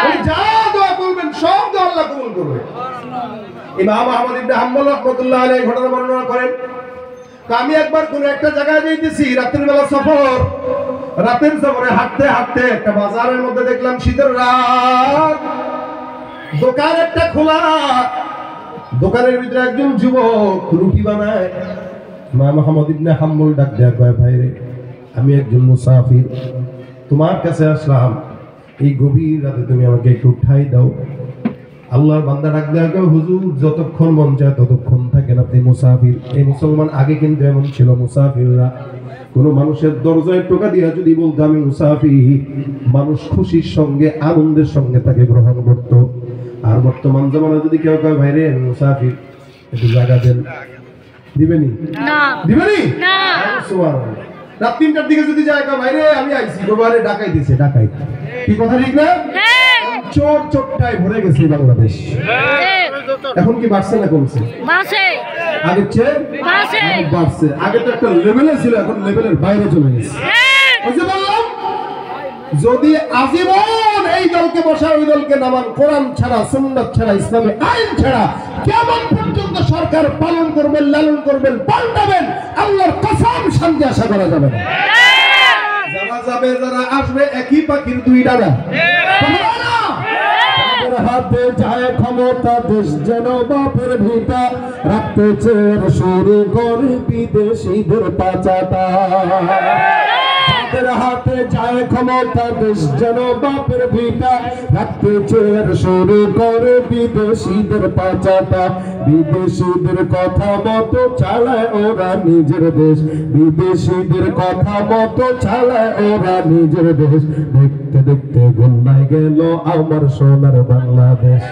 ওই যা দোয়া করবেন সব দোয়া আল্লাহ কবুল করবে। ইমাম আহমদ ইবনে হাম্বল রাহমাতুল্লাহ আলাইহি ঘটনা বর্ণনা করেন, আমি একবার কোন একটা জায়গায় যাইতেছি, রাতের বেলা সফর, রাতের সফরে হাঁটতে হাঁটতে একটা বাজারের মধ্যে দেখলাম শীতের রাত, দোকান একটা খোলা, দোকানের ভিতরে একজন যুবক রুটি বানায়। ইমাম আহমদ ইবনে হাম্বল ডাক দেয়া কয়, ভাই রে, আমি একজন মুসাফির, তোমার কাছে আসলাম, এই গভীর রাতে তুমি আমাকে একটু ঠাই দাও। আল্লাহর বান্দা ডাক দেয়া কয়, হুজুর যতক্ষণ মন চায় ততক্ষণ থাকেন আপনি মুসাফির। এই মুসলমান আগে কিন্তু এমন ছিল, মুসাফিররা কোন মানুষের দরজায় টোকা দিয়া যদি বলতো আমি মুসাফির, মানুষ খুশির সঙ্গে আনন্দের সঙ্গে তাকে গ্রহণ করত। আর বর্তমান জামানায় যদি কেউ কয়, ভাই রে আমি মুসাফির, একটু জায়গা দেন, দিবেনি? দিবেনি? সুবহানাল্লাহ। রাত ৩টার দিকে যদি যায়, ভাই রে আমি আইছি, গোবারে ডাকাই দিছে, ডাকাই। কি কথা ঠিক না? চোর চোরটায় ভরে গেছে বাংলাদেশ। এখন কি বাড়ছে না কমছে? আগে চেয়ে বাড়ছে। আগে তো একটা লেভেলে ছিল, এখন লেভেলের বাইরে চলে গেছে। ওই যে বললাম, যদি আজীবন এই দলকে বসা ওই দলকে নামান, কোরআন ছাড়া, সুন্নাত ছাড়া, ইসলামের আইন ছাড়া কেমন পর্যন্ত সরকার পালন করবেন, লালন করবেন, পাল্টাবেন, আল্লাহর কসম শান্তি আশা করা যাবে না। যারা যাবে, যারা আসবে, একই পাখির দুই ডানা। হাতে যায় ক্ষমতা, দেশ যেন বাপের ভিটা, রাখতে চেয়ে শুরু করে বিদেশিদের পাচাটা। হাতে যায় ক্ষমতা, দেশ যেন বাপের ভিটা, রাখতে চেয়ে শুরু করে বিদেশিদের পাচাটা। বিদেশিদের কথা মতো চালায় ওরা নিজের দেশ, বিদেশিদের কথা মতো চালায় ওরা নিজের দেশ। দেখতে দেখতে গোল্লায় গেল আমার সোনার বাংলাদেশ।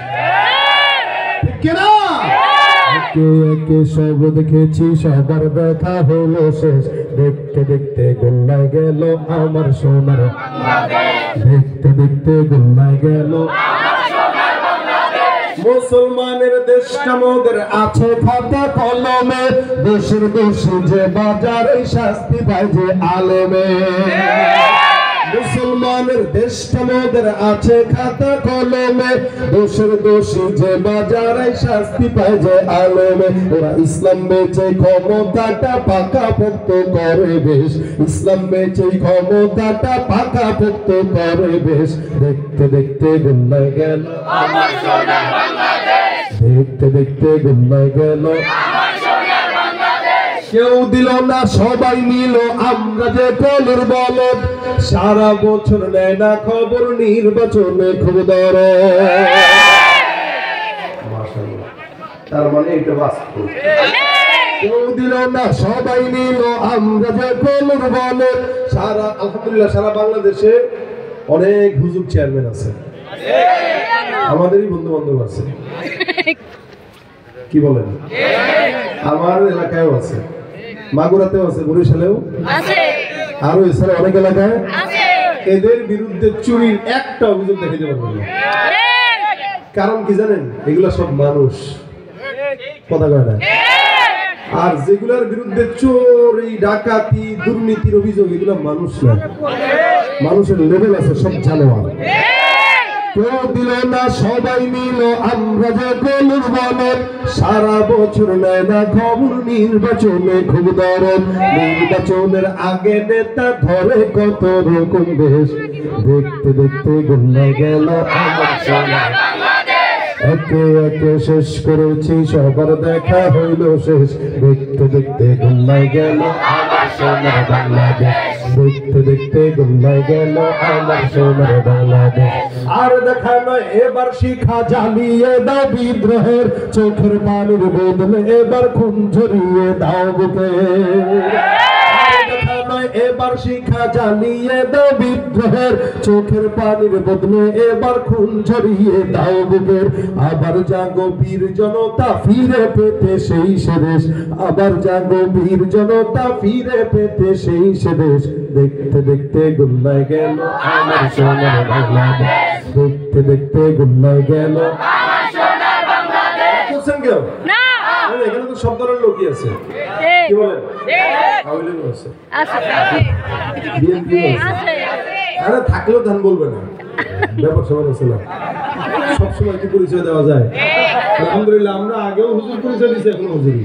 একে একে সব দেখেছি, সবার দেখা হলো শেষ। দেখতে দেখতে গোল্লায় গেল আমার সোনার বাংলাদেশ, দেখতে দেখতে গোল্লায় গেল মুসলমানের দেশটা মোদের আছে খাতা কলমে, দেশের দোষী যে বাজারে শাস্তি পায় যে আলেমে। মুসলমানের দেশটা মোদের আছে খাতা কলমে, দেশের দোষী যে বাজারে শাস্তি পায় যে আলেমে। ওরা ইসলাম বেচে ক্ষমতাটা পাকা পোক্ত করে বেশ, ইসলাম বেচে ক্ষমতাটা পাকা পোক্ত করে বেশ। দেখতে দেখতে গোল্লায় গেল আমার সোনার বাংলাদেশ, দেখতে দেখতে গোল্লায় গেল আমার সোনার বাংলাদেশ। কেউ দিল না, সবাই নিল, আমরা যে কলের বলদ, সারা বছর নেয় না খবর, নির্বাচনে খুব দরদ। মাশাআল্লাহ, তার মানে এটা বাস্তব। কেউ দিল না, সবাই নিল, আমরা যে কলের বলদ। সারা আলহামদুলিল্লাহ সারা বাংলাদেশে অনেক হুজুর চেয়ারম্যান আছে, আমাদেরই বন্ধু বান্ধব আছে, কি বলেন? আমার এলাকায়ও আছে, মাগুরাতেও আছে, বরিশালেও আছে, আরো এছাড়া অনেক এলাকায় আছে। এদের বিরুদ্ধে চুরির একটা অভিযোগ দেখাতে পারবেন না। কারণ কি জানেন? এগুলা সব মানুষ, কথা কয় না। আর যেগুলার বিরুদ্ধে চোরি, ডাকাতি, দুর্নীতির অভিযোগ, এগুলা মানুষ না, মানুষের লেভেল আছে, সব জানোয়ার। কেউ দিল না, সবাই নিল, আমরা যে কলের বলদ, সারা বছর নেয় না খবর, নির্বাচনে খুব দরদ। নির্বাচনের আগে নেতা ধরে কত রকম দেশ, দেখতে দেখতে গোল্লায় গেল আমার সোনার বাংলাদেশ। একে একে শেষ করেছি, সবার দেখা হইল শেষ। দেখতে দেখতে গোল্লায় গেল আমার সোনার বাংলাদেশ, দেখতে দেখতে গোল্লায় গেল আমার সোনার বাংলাদেশ। আর দেখা নয় এবার শিখা জ্বালিয়ে দাও বিদ্রোহের, চোখের পানির বদলে এবার খুন ঝরিয়ে দাও বুকে। এবার শিখা মাথা জ্বালিয়ে দাও বিদ্রোহের, চোখের পানির বদলে এবার খুন ঝরিয়ে দাও বুকের। আবার জাগো বীর জনতা ফিরে পেতে সেই সে দেশ, আবার জাগো বীর জনতা ফিরে পেতে সেই সে দেশ। দেখতে দেখতে গুল্লায় গেল আমার সোনার বাংলাদেশ, দেখতে দেখতে গুল্লায় গেল আমার সোনার বাংলাদেশ। বুঝছেন কেউ? না, এখানে তো সব ধরনের লোকই আছে। কি বলেন? আওয়ামী লীগ আছে, বিএনপি আছে। আরে থাকলেও ধান বলবে না, ব্যাপার সবার আছে না। সবসময় কি পরিচয় দেওয়া যায়? আলহামদুলিল্লাহ আমরা আগেও হুজুর পরিচয় দিচ্ছি, এখনো হুজুরই।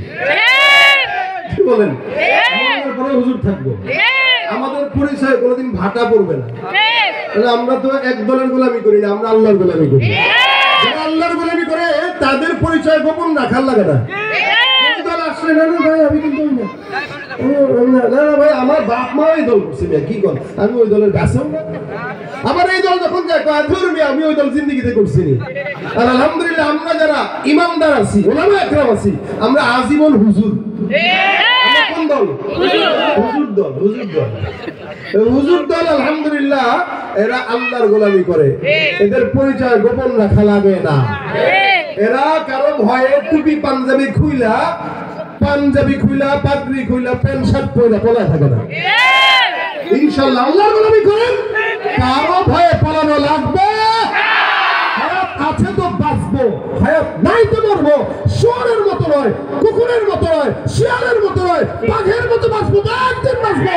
কি বলেন? পরে হুজুর থাকবো, আমাদের পরিচয় কোনোদিন ভাটা পড়বে না। আমরা তো এক দলের গোলামি করি না, আমরা আল্লাহর গোলামি করি। আল্লাহর গোলামি করে তাদের পরিচয় গোপন রাখার লাগে না। দল আসলে না না ভাই আমি কিন্তু না না ভাই আমার বাপ মা ওই দল করছে, কি কর আমি ওই দলের গাছেও না। আবার এই দল যখন যায় আমি ওই দল জিন্দিগিতে করছি। আর আলহামদুলিল্লাহ আমরা যারা ইমানদার আছি, ওলামা একরাম আছি, আমরা আজীবন হুজুর। কোন দল? হুজুর দল। হুজুর দল, হুজুর দল আলহামদুলিল্লাহ এরা আল্লাহর গোলামি করে, এদের পরিচয় গোপন রাখা লাগে না। এরা কারো ভয়ে টুপি পাঞ্জাবি খুইলা পাগড়ি খুইলা প্যান্ট শার্ট পরে পলায় থাকে না। ইনশাআল্লাহ আল্লাহর গোলামি করেন, কারো ভয়ে পালানো লাগবে। হায়াত আছে তো বাঁচবো, হায়াত নাই তো মরবো। শুয়োরের মতো নয়, কুকুরের মতো নয়, শিয়ালের মতো নয়, বাঘের মতো বাঁচবো, একদিন বাঁচবো।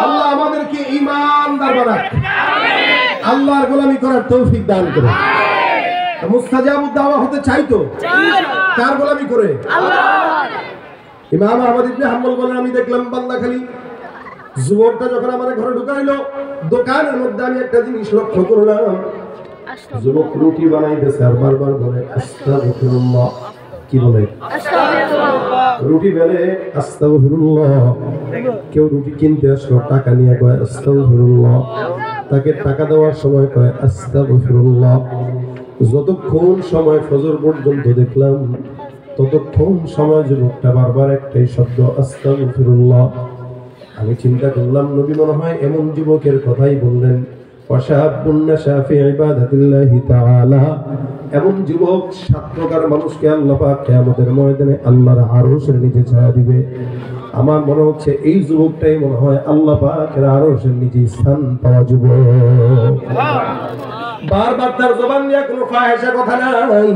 আল্লাহ আমাদেরকে ঈমানদার বানাক, আল্লাহর গোলামি করার তৌফিক দান করে। মুস্তাজাবুদ দাওয়া হতে চাইতো কার গোলামি করে? আল্লাহর। ইমাম আহমদ ইবনে হাম্বল বলেন, আমি দেখলাম বান্দাখালী যুবকটা যখন আমার ঘরে ঢুকাইলো, দোকানের মধ্যে আমি একটা জিনিস লক্ষ্য করলাম, যুবক রুটি বানাইতেছে আর বারবার বলে আস্তাগফিরুল্লাহ। কি বলে? আস্তাগফিরুল্লাহ। রুটি বেলে আস্তাগফিরুল্লাহ। কেউ রুটি কিনতে আসলো, টাকা নিয়ে কয় আস্তাগফিরুল্লাহ। তাকে টাকা দেওয়ার সময় কয় আস্তাগফিরুল্লাহ। যতক্ষণ সময় ফজর পর্যন্ত দেখলাম, ততক্ষণ সময় যুবকটা বারবার একটাই শব্দ আস্তাগফিরুল্লাহ। আমি চিন্তা করলাম নবী মনে হয় এমন যুবকের কথাই বললেন, ওয়াশাবুন নাশা ফি ইবাদাতিল্লাহি তাআলা। এমন যুবক 7 প্রকার মানুষকে আল্লাহ পাক কিয়ামতের ময়দানে আল্লাহর আরশের নিচে ছায়া দিবে। আমার মনে হচ্ছে এই যুবকটাই মনে হয় আল্লাহ পাকের আরশের নিচে স্থান পাওয়া যুবক। বারবার তার জবান দিয়ে কোনো ফাহিশা কথা নাই,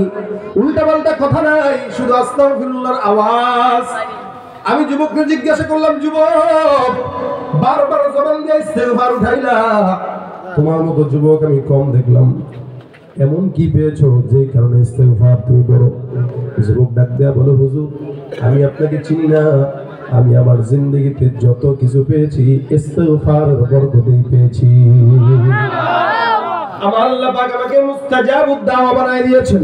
উল্টাপাল্টা কথা নাই, শুধু আস্তাগফিরুল্লাহর আওয়াজ। আমি যুবককে জিজ্ঞাসা করলাম, যুবক বারবার জবান দিয়ে ইস্তেগফার উঠাইলা, তোমার মতো যুবক আমি কম দেখলাম, এমন কি পেয়েছো যে কারণে ইস্তেগফার তুমি করো? যুবক ডাক দেয়া বলে, হুজুর আমি আপনাকে চিনি না, আমি আমার জিন্দেগিতে যত কিছু পেয়েছি ইস্তেগফারের বরকতেই পেয়েছি। আমার আল্লাহ পাক আমাকে মুস্তাজাবুদ দাওয়া বানায় দিয়েছেন।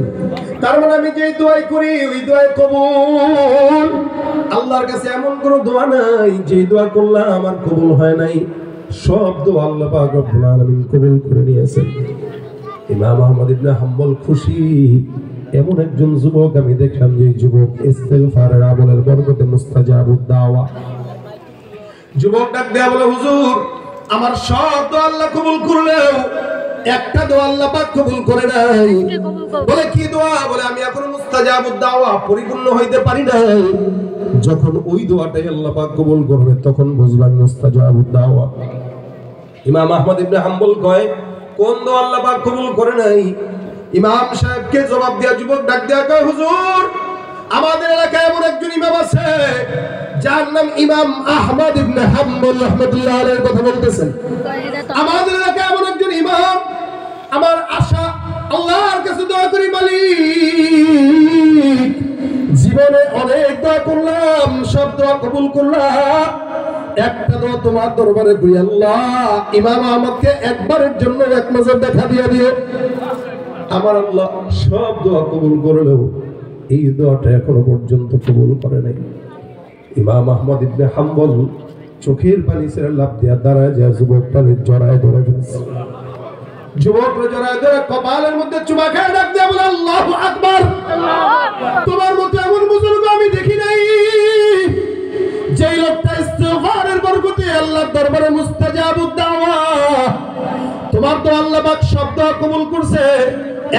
তার মানে আমি যেই দোয়াই করি ওই দোয়াই কবুল। আল্লাহর কাছে এমন কোনো দোয়া নাই যে দোয়া করলাম আমার কবুল হয় নাই। সব দোয়া আল্লাহ পাক রব্বুল আলামিন কবুল করে নিয়েছেন। ইমাম আহমদ ইবনে হাম্বল খুশি, এমন একজন যুবক আমি দেখলাম যে যুবক ইস্তেগফারের আমলের বরকতে মুস্তাজাবুদ দাওয়া। যুবক ডাক দেয়া বলে, হুজুর আমার সব দোয়া আল্লাহ কবুল করলেও একটা দোয়া আল্লাহ পাক কবুল করে নাই। বলে কি দোয়া? বলে আমি এখনো মুস্তাজাবুদ দাওয়া পরিপূর্ণ হইতে পারি নাই। যখন ওই দোয়াটাই আল্লাহ পাক কবুল করবে তখন বুঝলাম মুস্তাজাবুদ দাওয়া। ইমাম আহমদ ইবনে হাম্বল কয়, কোন দোয়া আল্লাহ পাক কবুল করে নাই? ইমাম সাহেবকে জবাব দেয়া যুবক ডাক দেয়া কয়, হুজুর আমাদের এলাকায় এমন একজন ইমাম আছে যার নাম ইমাম আহমদ ইবনে হাম্বল রাহমাতুল্লাহ আলাইহির কথা বলতেছেন। আমাদের এলাকায় এমন একজন ইমাম, আমার আশা আল্লাহর কাছে দোয়া করি, মালিক জীবনে অনেক দোয়া করলাম, সব দোয়া কবুল করলাম, একটা দোয়া তোমার দরবারে করি, আল্লাহ ইমাম আহমদকে একবারের জন্য এক নজর দেখা দিয়ে দিও। আমার আল্লাহ সব দোয়া কবুল করলেও এই দোয়াটা এখনো পর্যন্ত কবুল করে নাই। ইমাম আহমদ ইবনে হাম্বল চোখের পানি ছেড়ে লাফ দিয়া দাঁড়ায় যা যুবকটাকে জড়ায় ধরে ফেলছে। যুবকরা জড়ায় ধরে কপালের মধ্যে চুমা খেয়ে ডাক দিয়ে বলে আল্লাহু আকবার। তোমার মতো এমন বুজুর্গ আমি দেখি নাই, যেই লোকটা ইস্তিগফারের বরকতে আল্লাহর দরবারে মুস্তাজাবুদ দাওয়া। তোমার তো আল্লাহ পাক সব দোয়া কবুল করছে,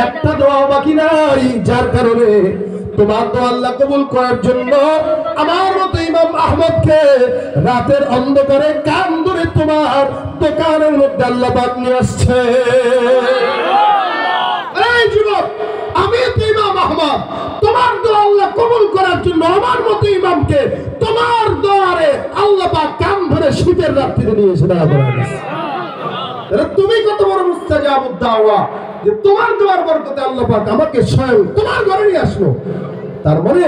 একটা দোয়া বাকি নাই, যার কারণে তোমার তো আল্লাহ কবুল করার জন্য আমার মতো ইমাম আহমদকে রাতের অন্ধকারে কান ধরে তোমার দোকানের মধ্যে আল্লাহ পাক নিয়ে আসছে। এই যুবক, আমি তো ইমাম আহমদ, তোমার দোয়া আল্লাহ কবুল করার জন্য আমার মতো ইমামকে তোমার দোয়ারে আল্লাহ পাক কান ধরে শীতের রাত্রিতে নিয়ে এসে দাঁড়া করাইছে। তুমি কত বড় মুস্তাজাবুদ দাওয়া যে তোমার দোয়ার বরকতে আল্লাহ পাক আমাকে স্বয়ং তোমার ঘরে নিয়ে আসলো। তার মানে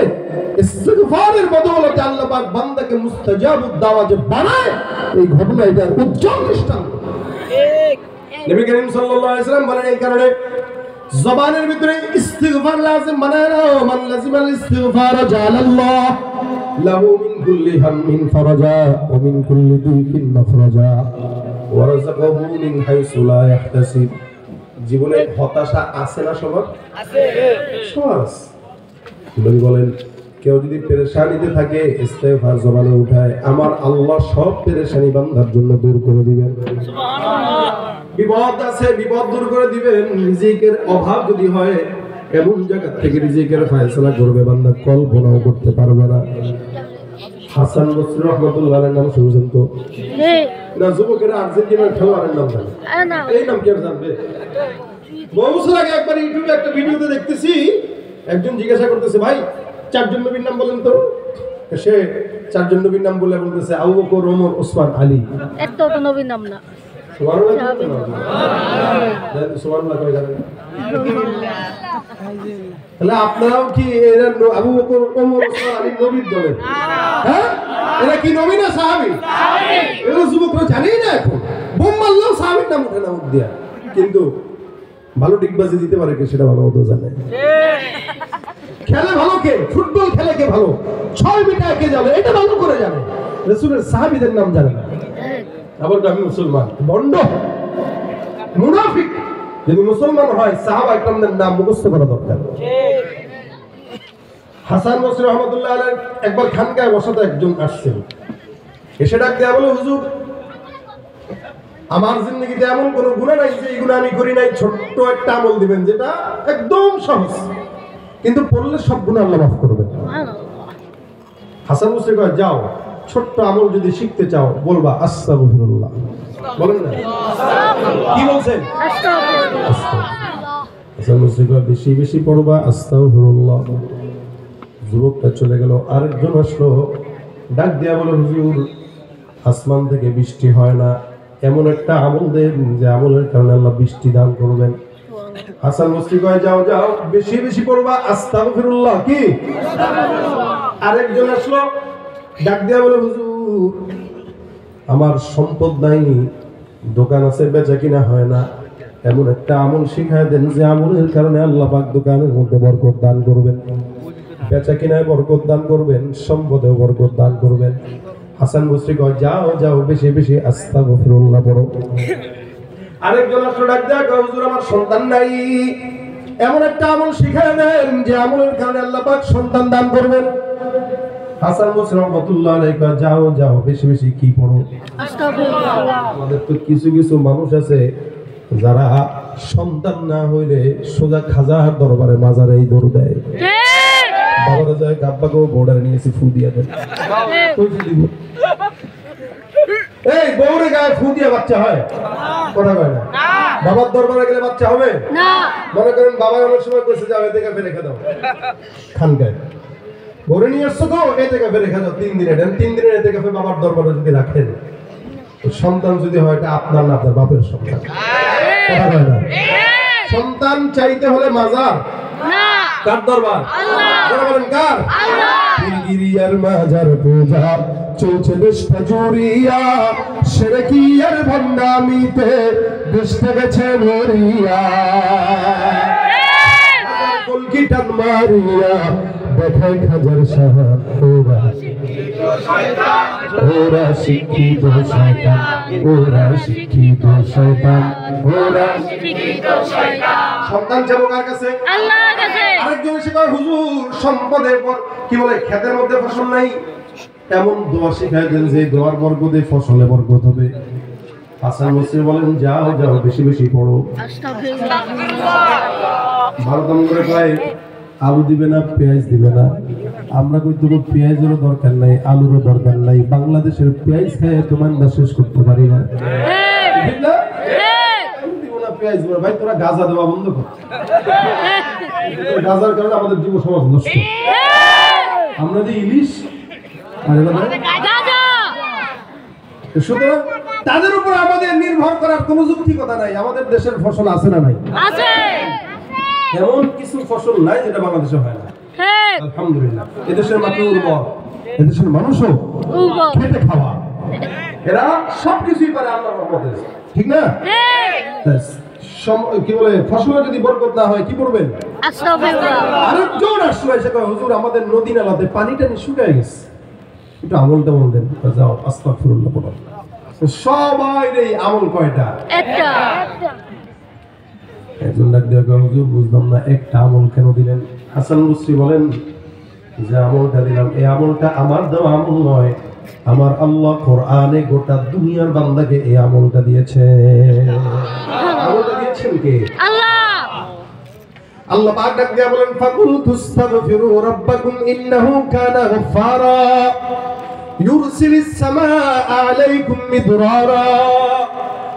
ইস্তিগফারের বদৌলতে আল্লাহ পাক বান্দাকে মুস্তাজাবুদ দাওয়া যে বানায়, এই ঘটনা এটা উজ্জ্বল দৃষ্টান্ত। নবী করিম সাল্লাল্লাহু আলাইহি ওয়াসাল্লাম বলেন এই কারণে জবানের ভিতরে ইস্তিগফার লাজিম বানায় নাও। মান লাজিমাল ইস্তিগফার জালাল্লাহ লাহু মিন কুল্লি হাম্মিন ফারাজা ওয়া মিন কুল্লি দুইকিন মাখরাজা ওয়া রাযাকাহু মিন হাইসু লা ইয়াহতাসিব। জীবনে হতাশা আছে না সবার? আছে, সবার। নবী বলেন কেউ যদি পেরেশানিতে থাকে ইস্তিগফার জবানে উঠায়, আমার আল্লাহ সব পেরেশানি বান্দার জন্য দূর করে দিবেন। সুবহানাল্লাহ। বিপদ আছে, বিপদ দূর করে দিবেন। রিজিকের অভাব যদি হয়, এমন জায়গা থেকে রিজিকের ফয়সালা করবে বান্দা কল্পনাও করতে পারবে না। হাসান বসরি রাহমাতুল্লাহ আলাইহি নাম শুনছেন তো? না, যুবকেরা আর্জেন্টিনার খেলোয়াড়ের নাম জানে, এই নাম কি আর জানবে? বহু বছর আগে একবার ইউটিউবে একটা ভিডিওতে দেখতেছি, একজন জিজ্ঞাসা করতেছে, ভাই চারজন নবীর নাম বলেন তো। সে চারজন নবীর নাম বলে বলতেছে আবু বকর, ওমর, ওসমান, আলী। এত তো নবীর নাম না। সুবহানাল্লাহ। সুবহানাল্লাহ কই জানেন? তাহলে আপনারাও কি এরা আবু বকর, ওমর, ওসমান, আলী নবীর দলে? হ্যাঁ, এরা কি নবী না সাহাবী? সাহাবী। এরা যুবকরা জানেই না, এখন বোম মারলেও সাহাবীর নাম ওঠে না মুখ দিয়া। কিন্তু ভালো ডিগবাজি দিতে পারে কে সেটা ভালো মতো জানে। খেলে ভালো কে? ফুটবল খেলে কে ভালো? 6 মিটার কে জানে, এটা ভালো করে জানে। রাসূলের সাহাবীদের নাম জানে না। আবার আমি মুসলমান, ভণ্ড, মুনাফিক। যদি মুসলমান হয় সাহাবা ইকরামদের নাম মুখস্থ করা দরকার। হাসান বসরি রাহমাতুল্লাহ আলাইহি একবার খানকায় বসাতে একজন আসছিল, এসে ডাক দেয়া বলে, হুজুর আমার জিন্দেগিতে এমন কোনো গুনাহ নাই যে এই গুনাহ আমি করি নাই, ছোট্ট একটা আমল দিবেন যেটা একদম সহজ, কিন্তু পড়লে সব গুনাহ আল্লাহ মাফ করবেন। হাসান বসরি কয়, যাও ছোট্ট আমল যদি শিখতে চাও বলবা আস্তাগফিরুল্লাহ। বলেন না কি বলছেন? আস্তাগফিরুল্লাহ। হাসান বসরি কয়, বেশি বেশি পড়বা আস্তাগফিরুল্লাহ। যুবকটা চলে গেল। আরেকজন আসলো, ডাক দিয়া বলে, হুজুর আসমান থেকে বৃষ্টি হয় না, এমন একটা আমল দেন যে আমলের কারণে আল্লাহ বৃষ্টি দান করবেন। হাসান বসরি কয়, যাও যাও বেশি বেশি পড়বা আস্তাগফিরুল্লাহ। কি? আরেকজন আসলো, ডাক দিয়া বলে, হুজুর আমার সম্পদ নাই, দোকান আছে বেচা কিনা হয় না, এমন একটা আমল শিখায় দেন যে আমলের কারণে আল্লাহ পাক দোকানের মধ্যে বরকত দান করবেন, বেচা কিনায় বরকত দান করবেন, সম্পদেও বরকত দান করবেন। হাসান বসরি কয়, যাও যাও বেশি বেশি আস্তাগফিরুল্লাহ পড়ো। আরেকজন আসলো, ডাক দেয়া কয়, হুজুর আমার সন্তান নাই, এমন একটা আমল শিখায় দেন যে আমলের কারণে আল্লাহ পাক সন্তান দান করবেন। হাসান বসরি রাহমাতুল্লাহ আলাইহি কয়, যাও যাও বেশি বেশি কি পড়ো আস্তাগফিরুল্লাহ। আমাদের তো কিছু কিছু মানুষ আছে যারা সন্তান না হইলে সোজা খাজার দরবারে মাজারেই দৌড় দেয়। বাবারা যায় আব্বাকেও বর্ডারে নিয়েছি, ফু দিয়া দেন। এই বউরে গায়ে ফু দিয়ে বাচ্চা হয়? কথা কয় না। বাবার দরবারে গেলে বাচ্চা হবে না। মনে করেন বাবা অনেক সময় কইছে যাও এ থেকে রেখে দাও, খানকায় বউরে নিয়ে আসছো তো এ থেকে রেখে দাও 3 দিনে, 3 দিনের এ থেকে বাবার দরবারে যদি রাখেন, সন্তান যদি হয় এটা আপনার না আপনার বাপের সন্তান। কথা কয় না। সন্তান চাইতে হলে মাজার না, কার দরবার? আল্লাহ। বলেন কার? আল্লাহ। পীরগিরিয়ার মাজার পূজা চলছে দেশটা জুড়িয়া, শিরকিয়ার ভণ্ডামিতে দেশটা গেছে মরিয়া, কলকি টান মারিয়া দেখায় খাজার সাহাব, ওরা শিক্ষিত শয়তান, ওরা শিক্ষিত শয়তান। ওরা শিক্ষিত শয়তান। সন্তান যাবো কার কাছে? আল্লাহর কাছে। আরেকজন এসে কয় হুজুর সম্পদের পর কি বলে ক্ষেতের মধ্যে ফসল নাই, এমন দোয়া শিখায় দেন যে দোয়ার বরকতে ফসলে বরকত হবে। হাসান বসরি বলেন যাও যাও বেশি বেশি পড়ো। আস্তাগফিরুল্লাহ। ভারতম করে কয় আলু দিবে না পেঁয়াজ দিবে না, আমরা কই তবু পেঁয়াজেরও দরকার নাই আলুরও দরকার নাই, বাংলাদেশের পেঁয়াজ খায় তোমার না শেষ করতে পারি না, ঠিক না? আলু দিব না পেঁয়াজ দিব না, ভাই তোরা গাঁজা দেওয়া বন্ধ কর, গাঁজার কারণে আমাদের যুব সমাজ নষ্ট। আমরা যে ইলিশ আর সুতরাং তাদের উপর আমাদের নির্ভর করার কোনো যুক্তিকতা নাই। আমাদের দেশের ফসল আছে না নাই? আছে। এমন কিছু ফসল নাই যেটা বাংলাদেশে হয় না। আলহামদুলিল্লাহ এদেশের মাটি উর্বর, এদেশের মানুষও খেতে খাওয়া, এরা সবকিছুই পারে আল্লাহর রহমতে, ঠিক না? কি বলে ফসলে যদি বরকত না হয় কি করবেন? আরেকজন আসলো এসে কয় হুজুর আমাদের নদী নালাতে পানিটা শুকিয়ে গেছে, একটু আমলটা বল দেন। যাও আস্তাগফিরুল্লাহ পড়ো। সবাই এই আমল কয়টা? একটা। একজন ডাক দিয়ে কয় হুজুর বুঝলাম না একটা আমল কেন দিলেন? হাসান বসরি বলেন যে আমলটা দিলাম এই আমলটা আমার দেওয়া আমল নয়, আমার আল্লাহ কোরআনে গোটা দুনিয়ার বান্দাকে এই আমলটা দিয়েছে। আমলটা দিয়েছেন কে? আল্লাহ। আল্লাহ পাক ডাক দিয়ে বলেন ফাকুল তুস্তাগফিরু রাব্বাকুম ইন্নাহু কানা গফফারা ইউরসিলিস সামাআ আলাইকুম মিদরারা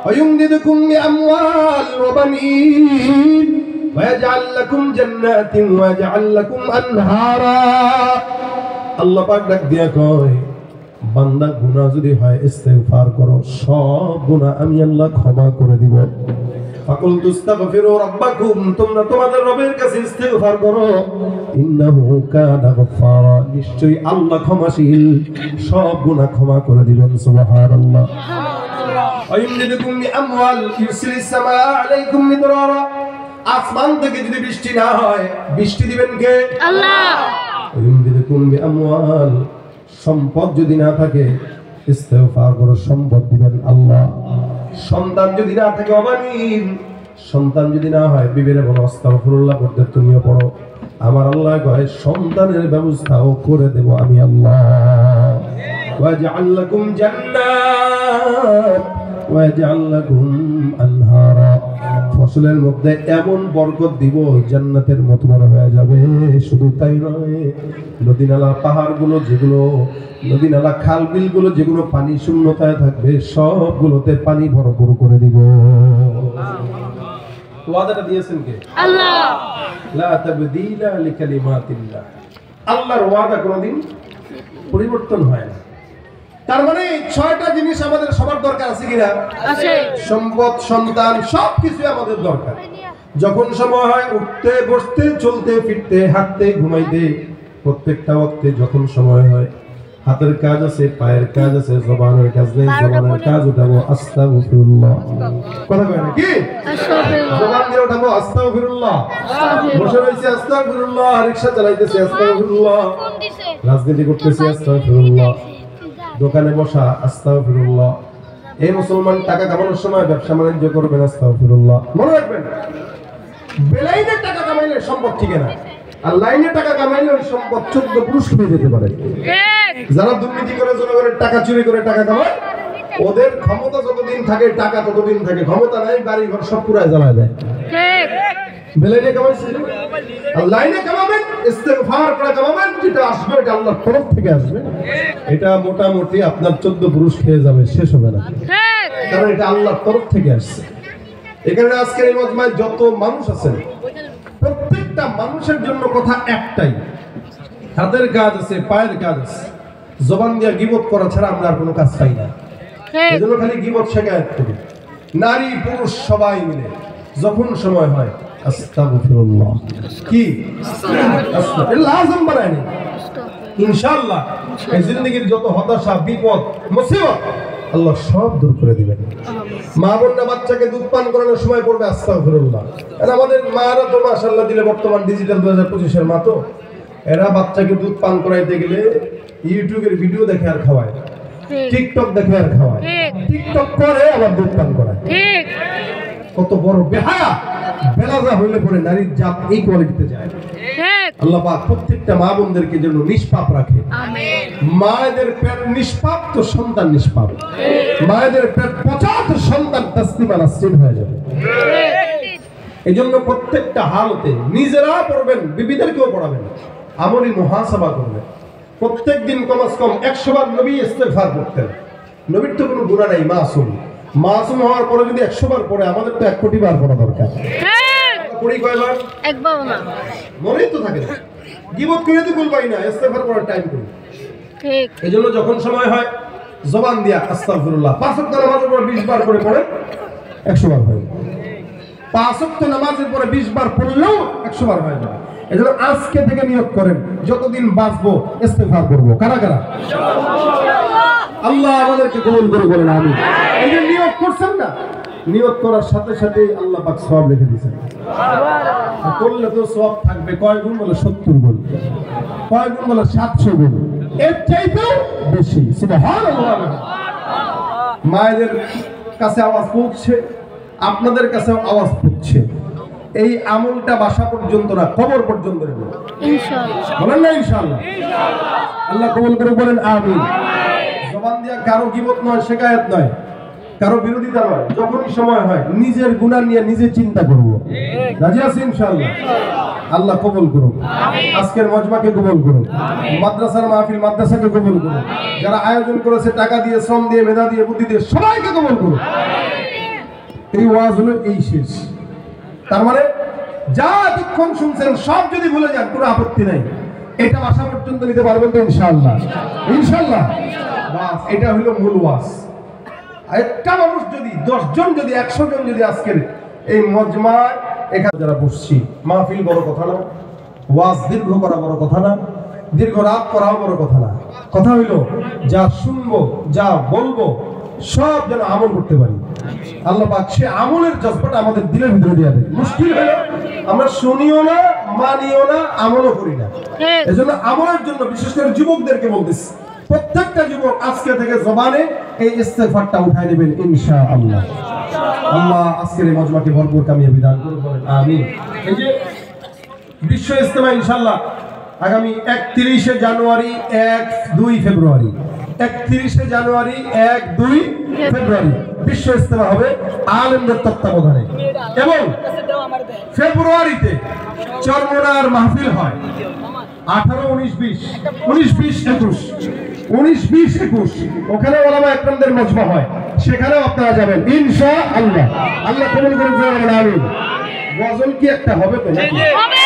ওয়া ইউমদিদুকুম বিআমওয়াল ওয়া বানিন ওয়া ইয়াজআল লাকুম জান্নাতিন ওয়া ইয়াজআল লাকুম আনহারা। আল্লাহ পাক ডাক দিয়ে কয় বান্দা গুনাহ যদি হয় ইস্তেগফার করো, সব গুনাহ আমি আল্লাহ ক্ষমা করে দিব। ফাকুল তুস্তাগফিরু রাব্বাকুম তোমরা তোমাদের রবের কাছে ইস্তেগফার করো, ইন্নাহু কানা গফফারা নিশ্চয়ই আল্লাহ ক্ষমাশীল, সব গুনাহ ক্ষমা করে দিবেন। সুবহানাল্লাহ। আইয়ুমদিদুকুম বিআমওয়াল ইউরসিলিস সামাআ আলাইকুম মিদরারা আসমান থেকে যদি বৃষ্টি না হয় বৃষ্টি দিবেন কে? আল্লাহ। আইয়ুমদিদুকুম বিআমওয়াল সম্পদ যদি না থাকে ইস্তেগফার করো, সম্পদ দিবেন আল্লাহ। সন্তান যদি না থাকে অবানিন সন্তান যদি না হয় বিবিরে বলো আস্তাগফিরুল্লাহ পড়তে তুমিও পড়ো, আমার আল্লাহ কয় সন্তানের ব্যবস্থাও করে দেব আমি আল্লাহ। ওয়াজআল লাকুম জান্নাত ওয়াজআল লাকুম আনহারা ফসলের মধ্যে এমন বরকত দিব জান্নাতের মতো মনে হয়ে যাবে। শুধু তাই নয়, নদী নালা পাহাড়গুলো যেগুলো নদী নালা খাল বিলগুলো যেগুলো পানি শূন্যতায় থাকবে সবগুলোতে পানি ভরপুর করে দিব। ওয়াদাটা দিয়েছেন কে? আল্লাহ। লা তাবদীলা লিকালিমাতিল্লাহ, আল্লাহর ওয়াদা কোনদিন পরিবর্তন হয় না। তার মানে ছয়টা জিনিস আমাদের সবার দরকার আছে কিনা? আছে। সম্পদ সন্তান সবকিছু আমাদের দরকার। যখন সময় হয় উঠতে বসতে চলতে ফিরতে হাঁটতে ঘুমাইতে প্রত্যেকটা ওয়াক্তে যখন সময় হয় হাতের কাজ আছে পায়ের কাজ আছে জবানের কাজ নেই, জবানের কাজ উঠাবো আস্তাগফিরুল্লাহ। কথা কয় না কি? আস্তাগফিরুল্লাহ। জবান দিয়ে উঠাবো আস্তাগফিরুল্লাহ, বসে রইছে আস্তাগফিরুল্লাহ, রিকশা চালাইতেছে আস্তাগফিরুল্লাহ, রাজনীতি করতেছে আস্তাগফিরুল্লাহ, দোকানে বসা আস্তাগফিরুল্লাহ। এই মুসলমান টাকা কামানোর সময় ব্যবসা বাণিজ্য করবেন আস্তাগফিরুল্লাহ। মনে রাখবেন বেলাইনে টাকা কামাইলে সম্পদ ঠিক না, আর লাইনে টাকা কামাইলে ওই সম্পদ 14 পুরুষ হয়ে যেতে পারে। যারা দুর্নীতি করে জনগণের টাকা চুরি করে টাকা কামায় ওদের ক্ষমতা যতদিন থাকে টাকা ততদিন থাকে, ক্ষমতা নাই বাড়ি ঘর সব পুরাই জ্বালায় দেয়। বেলাইনে কামাইছে আর লাইনে কামাবেন ইস্তেগফার করে কামাবেন, যেটা আসবে এটা আল্লাহর তরফ থেকে আসবে, এটা মোটামুটি আপনার 14 পুরুষ খেয়ে যাবে, শেষ হবে না, কারণ এটা আল্লাহর তরফ থেকে আসছে। এখানে আজকের এই মজমায় যত মানুষ আছেন প্রত্যেকটা মানুষের জন্য কথা একটাই, হাতের কাজ আছে পায়ের কাজ আছে, জবান দিয়ে গীবত করা ছাড়া আমরা আর কোনো কাজ পাই না। এজন্য খালি গীবত শেখায়ত করি, নারী পুরুষ সবাই মিলে যখন সময় হয় আস্তাগফিরুল্লাহ কি আস্তাগফিরুল্লাহ লাজম বানায়নি ইনশাআল্লাহ। এই জিন্দেগীর যত হতাশা বিপদ মুসিবত আল্লাহ সব দূর করে দিবেন। মা বোনরা বাচ্চাকে দুধ পান করানোর সময় পড়বে আস্তাগফিরুল্লাহ। আর আমাদের মারা তো মাশাআল্লাহ দিলে বর্তমান ডিজিটাল 2025 এর মা তো এরা বাচ্চাকে দুধ পান করাইতে গেলে ইউটিউবের ভিডিও দেখে আর খাওয়ায়, টিকটক দেখে আর খাওয়ায়, টিকটক করে আবার দুধ পান করায়। ঠিক কত বড় বেহায়া বেলাজা হইলে পরে নারীর জাত এই কোয়ালিটিতে যায়। ঠিক। আল্লাহ পাক প্রত্যেকটা মা বোনদেরকে যেন নিষ্পাপ রাখে। আমিন। মায়েদের পেট নিষ্পাপ তো সন্তান নিষ্পাপ, মায়েদের পেট পচা তো সন্তান তাসলিমা নাসরিন হয়ে যাবে। এই জন্য প্রত্যেকটা হালতে নিজেরা পড়বেন, বিবিদেরকেও পড়াবেন, আমলি মুহাসাবা করবেন। প্রত্যেক দিন কমস কম 100 বার নবী ইস্তেগফার করতেন। নবীর তো কোনো গুনাহ নাই, মাসুম। মাসুম হওয়ার পরে যদি 100 বার পড়ে, আমাদের তো 1 কোটি বার পড়া দরকার। ঠিক। পড়ি কয়বার? একবার না। মনেই তো থাকে না, গীবত করে তো বলবাই না, ইস্তেগফার করার টাইম কই। ঠিক। এই জন্য যখন সময় হয় জবান দিয়া আস্তাগফিরুল্লাহ 5 ওয়াক্ত নামাজের পর 20 বার করে পড়ে 100 বার হয়। 5 ওয়াক্ত নামাজের পরে 20 বার পড়লেও 100 বার হয় না। এজন্য আজকে থেকে নিয়ত করেন, যতদিন বাঁচবো ইস্তেগফার করব। কারা কারা? আল্লাহ আমাদেরকে কবুল করে বলেন আমিন। এই যে নিয়ত করছেন না, নিয়ত করার সাথে সাথে আল্লাহ পাক সওয়াব লিখে দিয়েছেন। করলে তো সওয়াব থাকবে। কয় গুণ? বলে 70 গুণ। কয় গুণ? বলে 700 গুণ। এর চাইতেও বেশি। সুবহানাল্লাহ। মায়েদের কাছে আওয়াজ পৌঁছছে, আপনাদের কাছেও আওয়াজ পৌঁছছে। এই আমলটা বাসা পর্যন্ত না, কবর পর্যন্ত নেব। ইনশাআল্লাহ। বলেন না ইনশাআল্লাহ? আল্লাহ কবুল করে বলেন আমিন। জবান দিয়া কারো গীবত নয়, শিকায়েত নয়, কারো বিরোধিতা নয়। যখনই সময় হয় নিজের গুনাহ নিয়ে নিজে চিন্তা করব। রাজি আছি ইনশাআল্লাহ? আল্লাহ কবুল করুন। আজকের মজমাকে কবুল করুন। মাদ্রাসার মাহফিল মাদ্রাসাকে কবুল করুন। যারা আয়োজন করেছে টাকা দিয়ে, শ্রম দিয়ে, মেধা দিয়ে, বুদ্ধি দিয়ে, সবাইকে কবুল করুন। এই ওয়াজ হলো এই শেষ। তার মানে যা এতক্ষণ শুনছেন সব যদি ভুলে যান কোনো আপত্তি নাই। এটা বাসা পর্যন্ত নিতে পারবেন তো ইনশাআল্লাহ? ইনশাআল্লাহ। বাস এটা হলো মূল ওয়াজ। একটা মানুষ যদি 10 জন যদি 100 জন যদি আজকের এই মজমায় এখানে যারা বসছি, মাহফিল বড় কথা না, ওয়াজ দীর্ঘ করা বড় কথা না, দীর্ঘ রাত করাও বড় কথা না। কথা হইল যা শুনবো, যা বলবো সব যেন আমল করতে পারি। আল্লাহ পাক সে আমলের জজবাটা আমাদের দিলের ভিতরে দিয়ে দেয়। মুশকিল হলো আমরা শুনিও না, মানিও না, আমলও করি না। এজন্য আমলের জন্য বিশেষ করে যুবকদেরকে বলতেছি, প্রত্যেকটা যুবক আজকে থেকে জবানে এই ইস্তেগফারটা উঠায় নেবেন ইনশাআল্লাহ। আল্লাহ আজকের এই মজমাকে ভরপুর কামিয়াবি দান করুন, বলেন আমিন। এই যে বিশ্ব ইজতেমা ইনশাআল্লাহ আগামী 31 জানুয়ারি, 1-2 ফেব্রুয়ারি, 31 জানুয়ারি, 1-2 ফেব্রুয়ারি বিশ্ব ইজতেমা হবে আলেমদের তত্ত্বাবধানে। এবং ফেব্রুয়ারিতে চরমোনার মাহফিল হয় 18, 19, 20, 19, 20, 21, 19, 20, 21 ওখানে ওলামা একরামদের মজমা হয়, সেখানেও আপনারা যাবেন ইনশাআল্লাহ। আল্লাহ কবুল করুন, আমিন। গজল কি একটা হবে তো নাকি? হবে।